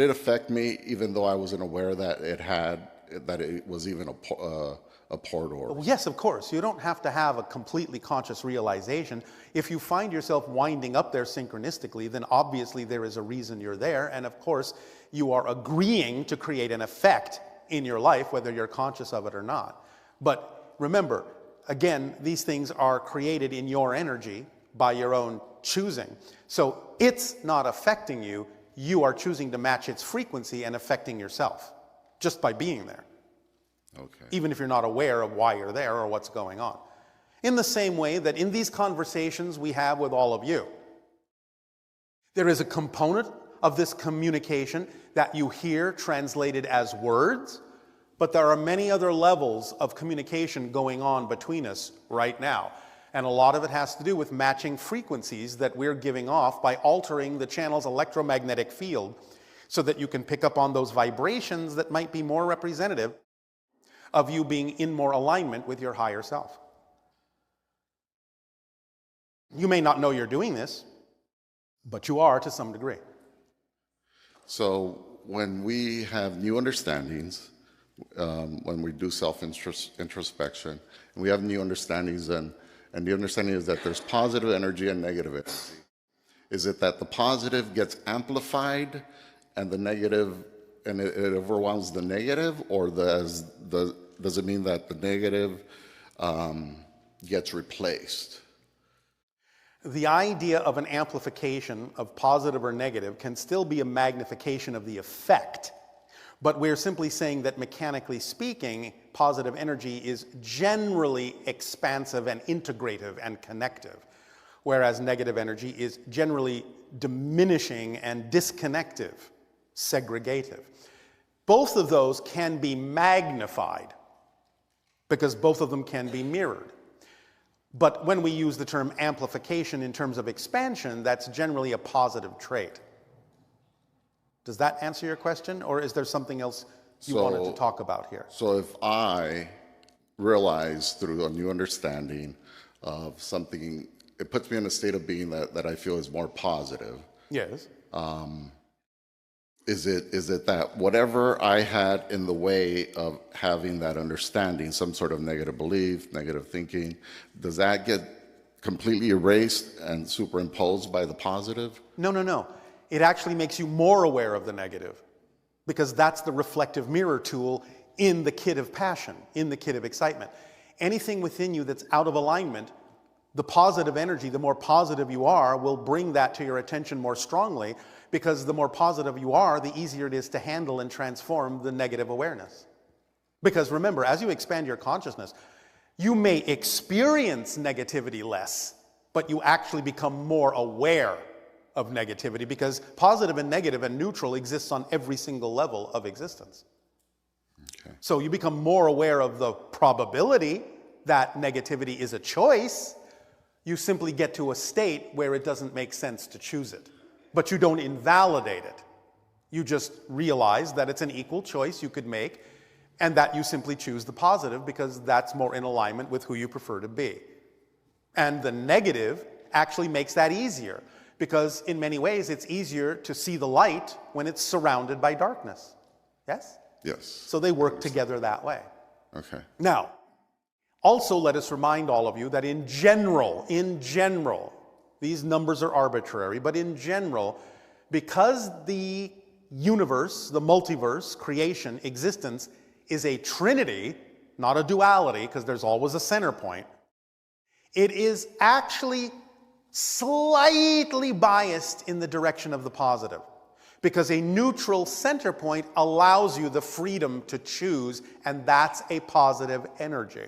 it affect me even though I wasn't aware that it was even a portal? Well, yes, of course. You don't have to have a completely conscious realization. If you find yourself winding up there synchronistically, then obviously there is a reason you're there. And of course, you are agreeing to create an effect in your life, whether you're conscious of it or not. But remember, again, these things are created in your energy by your own choosing. So it's not affecting you. You are choosing to match its frequency and affecting yourself just by being there. Okay. Even if you're not aware of why you're there or what's going on. In the same way that in these conversations we have with all of you, there is a component of this communication that you hear translated as words, but there are many other levels of communication going on between us right now. And a lot of it has to do with matching frequencies that we're giving off by altering the channel's electromagnetic field so that you can pick up on those vibrations that might be more representative of you being in more alignment with your higher self. You may not know you're doing this, but you are to some degree. So when we have new understandings, when we do self-introspection, and we have new understandings, and the understanding is that there's positive energy and negative energy. Is it that the positive gets amplified and the negative, and it overwhelms the negative, or does it mean that the negative gets replaced? The idea of an amplification of positive or negative can still be a magnification of the effect. But we're simply saying that mechanically speaking, positive energy is generally expansive and integrative and connective, whereas negative energy is generally diminishing and disconnective, segregative. Both of those can be magnified because both of them can be mirrored. But when we use the term amplification in terms of expansion, that's generally a positive trait. Does that answer your question, or is there something else you wanted to talk about here? So if I realize through a new understanding of something, it puts me in a state of being that I feel is more positive. Yes. Is it that whatever I had in the way of having that understanding, some sort of negative belief, negative thinking, does that get completely erased and superimposed by the positive? No. It actually makes you more aware of the negative, because that's the reflective mirror tool in the kit of passion, in the kit of excitement. Anything within you that's out of alignment, the positive energy, the more positive you are, will bring that to your attention more strongly, because the more positive you are, the easier it is to handle and transform the negative awareness. Because remember, as you expand your consciousness, you may experience negativity less, but you actually become more aware of negativity, because positive and negative and neutral exists on every single level of existence. Okay. So you become more aware of the probability that negativity is a choice. You simply get to a state where it doesn't make sense to choose it. But you don't invalidate it. You just realize that it's an equal choice you could make, and that you simply choose the positive because that's more in alignment with who you prefer to be. And the negative actually makes that easier, because in many ways it's easier to see the light when it's surrounded by darkness. Yes? Yes. So they work together that way. Okay. Now, also let us remind all of you that in general, these numbers are arbitrary, but in general, because the universe, the multiverse, creation, existence, is a trinity, not a duality, because there's always a center point, it is actually slightly biased in the direction of the positive, because a neutral center point allows you the freedom to choose, and that's a positive energy.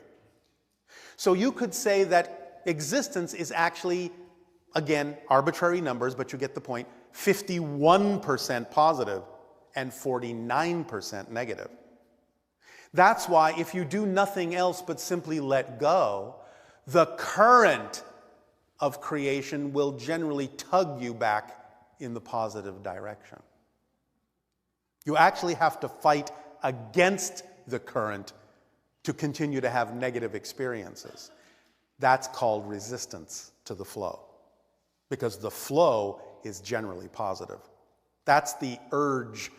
So you could say that existence is actually, again, arbitrary numbers, but you get the point, 51% positive and 49% negative. That's why if you do nothing else but simply let go, the current of creation will generally tug you back in the positive direction. You actually have to fight against the current to continue to have negative experiences. That's called resistance to the flow, because the flow is generally positive. That's the urge,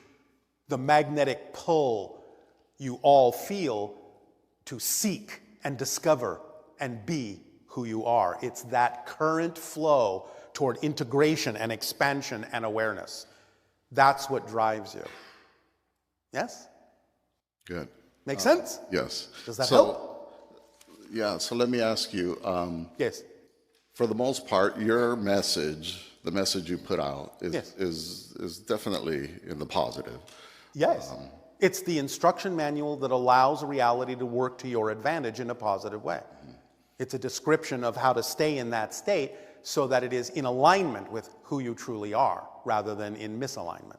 the magnetic pull you all feel to seek and discover and be who you are. It's that current flow toward integration and expansion and awareness. That's what drives you. Yes? Good. Make sense? Yes. Does that help? Yeah, so let me ask you, Yes. for the most part, your message, the message you put out Yes. is definitely in the positive. Yes. It's the instruction manual that allows reality to work to your advantage in a positive way. It's a description of how to stay in that state so that it is in alignment with who you truly are, rather than in misalignment.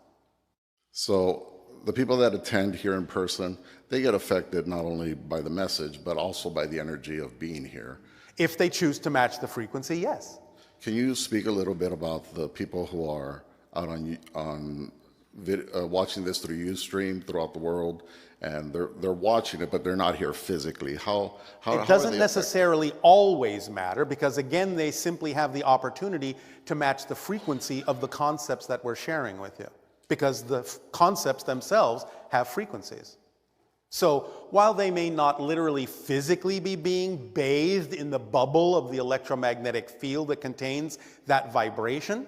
So the people that attend here in person, they get affected not only by the message, but also by the energy of being here. If they choose to match the frequency, yes. Can you speak a little bit about the people who are out on watching this through Ustream throughout the world, and they're watching it, but they're not here physically? How It doesn't necessarily always matter, because again, they simply have the opportunity to match the frequency of the concepts that we're sharing with you, because the concepts themselves have frequencies. So while they may not literally physically be being bathed in the bubble of the electromagnetic field that contains that vibration,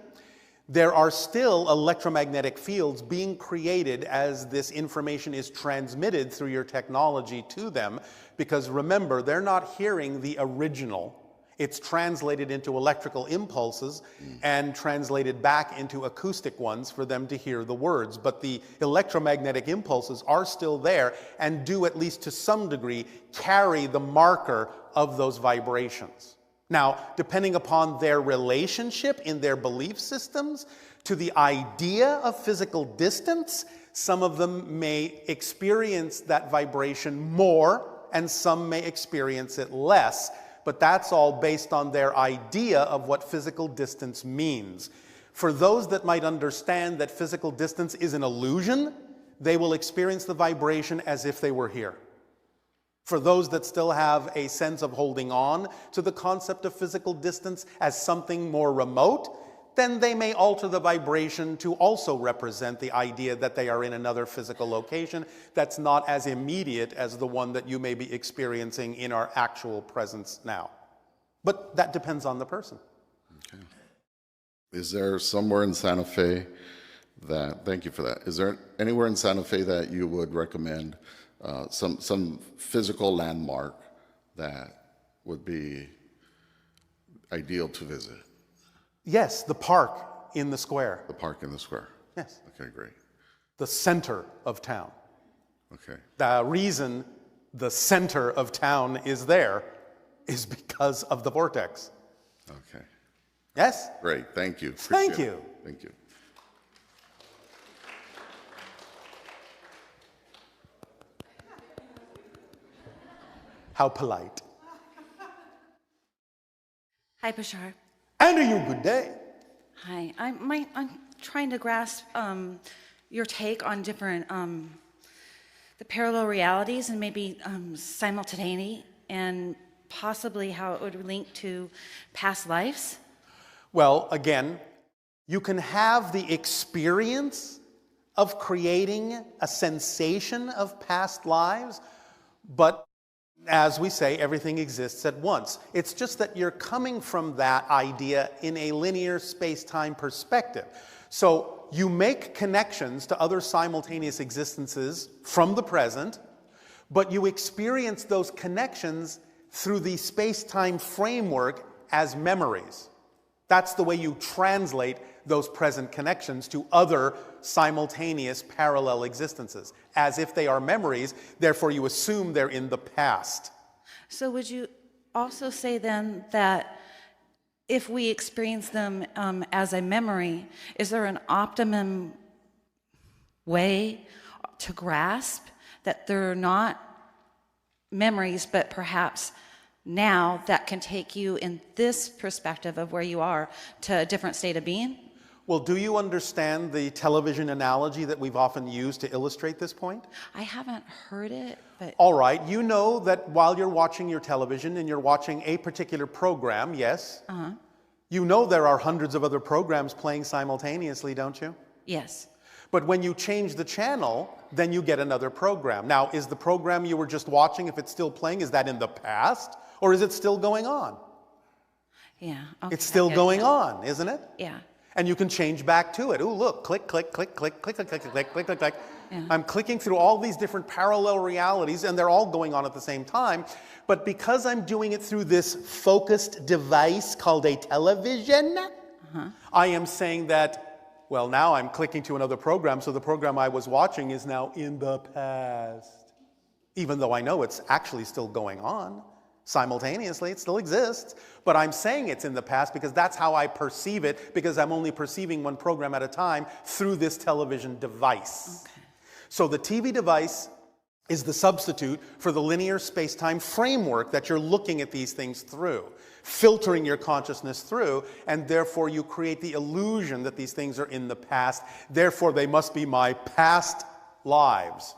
there are still electromagnetic fields being created as this information is transmitted through your technology to them, because remember, they're not hearing the original. It's translated into electrical impulses and translated back into acoustic ones for them to hear the words. But the electromagnetic impulses are still there and do, at least to some degree, carry the marker of those vibrations. Now, depending upon their relationship in their belief systems to the idea of physical distance, some of them may experience that vibration more and some may experience it less. But that's all based on their idea of what physical distance means. For those that might understand that physical distance is an illusion, they will experience the vibration as if they were here. For those that still have a sense of holding on to the concept of physical distance as something more remote, then they may alter the vibration to also represent the idea that they are in another physical location that's not as immediate as the one that you may be experiencing in our actual presence now. But that depends on the person. Okay. Is there somewhere in Santa Fe thank you for that. Is there anywhere in Santa Fe that you would recommend some physical landmark that would be ideal to visit? Yes, the park in the square. The park in the square. Yes. Okay, great. The center of town. Okay. The reason the center of town is there is because of the vortex. Okay. Yes? Great, thank you. Thank you. Thank you. How polite. Hi, Bashar. And you, good day. Hi. I'm trying to grasp your take on different, the parallel realities and maybe simultaneity, and possibly how it would link to past lives. Well, again, you can have the experience of creating a sensation of past lives, but as we say, everything exists at once. It's just that you're coming from that idea in a linear space-time perspective. So you make connections to other simultaneous existences from the present, but you experience those connections through the space-time framework as memories. That's the way you translate those present connections to other simultaneous parallel existences, as if they are memories, therefore you assume they're in the past. So would you also say then that if we experience them as a memory, is there an optimum way to grasp that they're not memories, but perhaps now that can take you in this perspective of where you are to a different state of being? Well, do you understand the television analogy that we've often used to illustrate this point? I haven't heard it, but... All right, you know that while you're watching your television and you're watching a particular program, yes? Uh-huh. You know there are hundreds of other programs playing simultaneously, don't you? Yes. But when you change the channel, then you get another program. Now, is the program you were just watching, if it's still playing, is that in the past? Or is it still going on? Yeah. Okay. It's still going on, isn't it? Yeah. And you can change back to it. Ooh, look, click, click, click, click, click, click, click, click, click, click, click. Yeah. I'm clicking through all these different parallel realities, and they're all going on at the same time. But because I'm doing it through this focused device called a television, I am saying that, well, now I'm clicking to another program, so the program I was watching is now in the past. Even though I know it's actually still going on. Simultaneously, it still exists, but I'm saying it's in the past because that's how I perceive it, because I'm only perceiving one program at a time through this television device. Okay. So the TV device is the substitute for the linear space-time framework that you're looking at these things through, filtering your consciousness through, and therefore you create the illusion that these things are in the past. Therefore, they must be my past lives,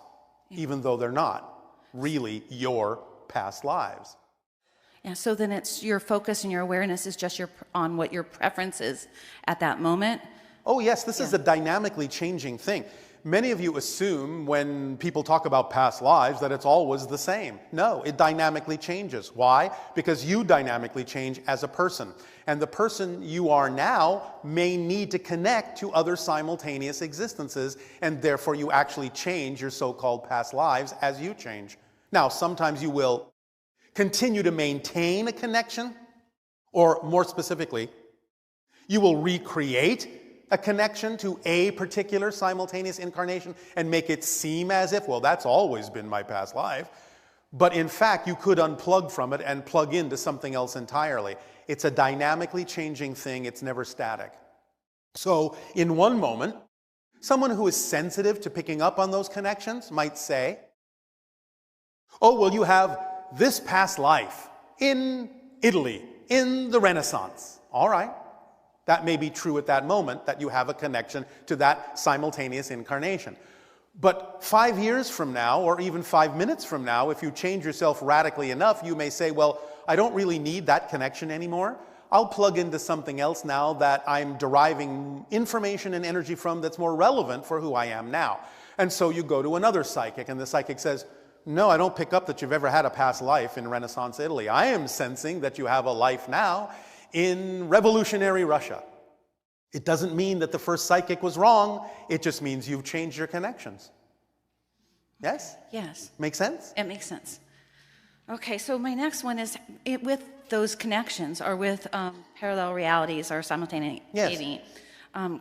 even though they're not really your past lives. Yeah, so then it's your focus and your awareness is just on what your preference is at that moment. Oh yes, this is a dynamically changing thing. Many of you assume when people talk about past lives that it's always the same. No, it dynamically changes. Why? Because you dynamically change as a person. And the person you are now may need to connect to other simultaneous existences, and therefore you actually change your so-called past lives as you change. Now, sometimes you will continue to maintain a connection, or more specifically, you will recreate a connection to a particular simultaneous incarnation and make it seem as if, well, that's always been my past life. But in fact, you could unplug from it and plug into something else entirely. It's a dynamically changing thing. It's never static. So in one moment, someone who is sensitive to picking up on those connections might say, oh, well, you have this past life in Italy, in the Renaissance. All right. That may be true at that moment, that you have a connection to that simultaneous incarnation. But 5 years from now, or even 5 minutes from now, if you change yourself radically enough, you may say, well, I don't really need that connection anymore. I'll plug into something else now that I'm deriving information and energy from that's more relevant for who I am now. And so you go to another psychic, and the psychic says, no, I don't pick up that you've ever had a past life in Renaissance Italy. I am sensing that you have a life now in revolutionary Russia. It doesn't mean that the first psychic was wrong. It just means you've changed your connections. Yes? Yes. Make sense? It makes sense. Okay, so my next one is with those connections or with parallel realities or simultaneous. Yes.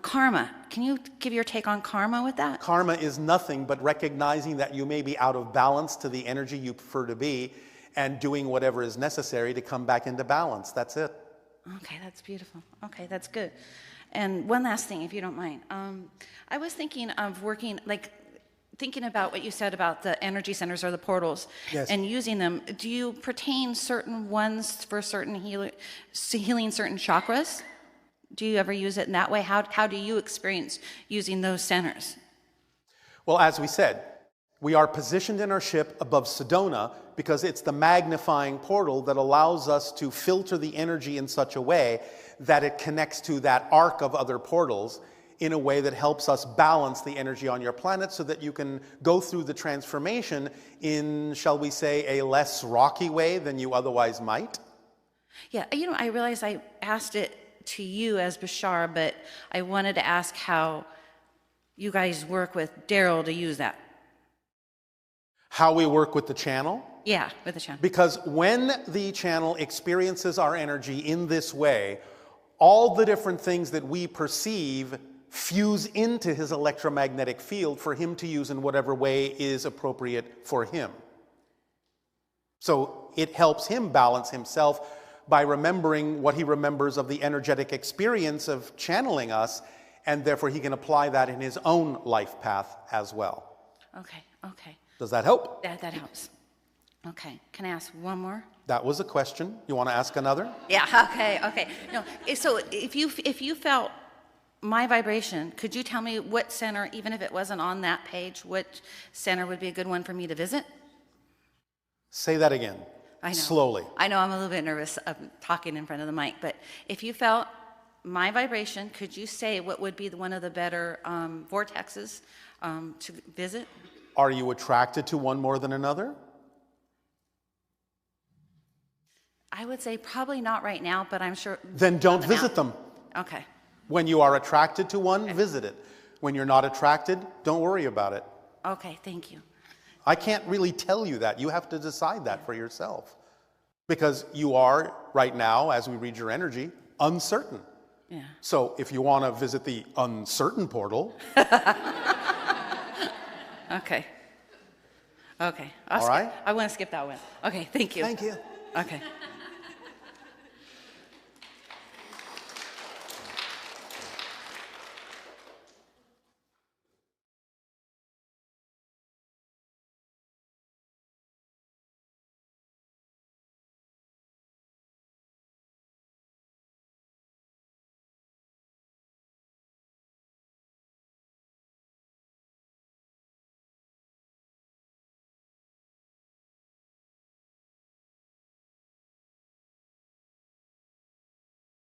Karma. Can you give your take on karma with that? Karma is nothing but recognizing that you may be out of balance to the energy you prefer to be and doing whatever is necessary to come back into balance. That's it. Okay, that's beautiful. Okay, that's good. And one last thing, if you don't mind. I was thinking of thinking about what you said about the energy centers or the portals, yes, and using them. Do you pertain certain ones for certain healing certain chakras? Do you ever use it in that way? How do you experience using those centers? Well, as we said, we are positioned in our ship above Sedona because it's the magnifying portal that allows us to filter the energy in such a way that it connects to that arc of other portals in a way that helps us balance the energy on your planet so that you can go through the transformation in, shall we say, a less rocky way than you otherwise might. Yeah, I realize I asked it to you as Bashar, but I wanted to ask how you guys work with Darryl to use that. How we work with the channel? Yeah, with the channel. Because when the channel experiences our energy in this way, all the different things that we perceive fuse into his electromagnetic field for him to use in whatever way is appropriate for him. So it helps him balance himself by remembering what he remembers of the energetic experience of channeling us, and therefore he can apply that in his own life path as well. Okay. Does that help? That helps. Okay. Can I ask one more? That was a question. You want to ask another? Yeah. Okay. No. So if you felt my vibration, could you tell me what center, even if it wasn't on that page, what center would be a good one for me to visit? Say that again. I know. Slowly. I know I'm a little bit nervous of talking in front of the mic, but if you felt my vibration, could you say what would be one of the better vortexes to visit? Are you attracted to one more than another? I would say probably not right now, but I'm sure. Then don't visit them. Okay. When you are attracted to one, visit it. When you're not attracted, don't worry about it. Okay, thank you. I can't really tell you that. You have to decide that for yourself. Because you are, right now, as we read your energy, uncertain. Yeah. So if you want to visit the uncertain portal. Okay. Okay. All right? I want to skip that one. Okay, thank you. Thank you. Okay.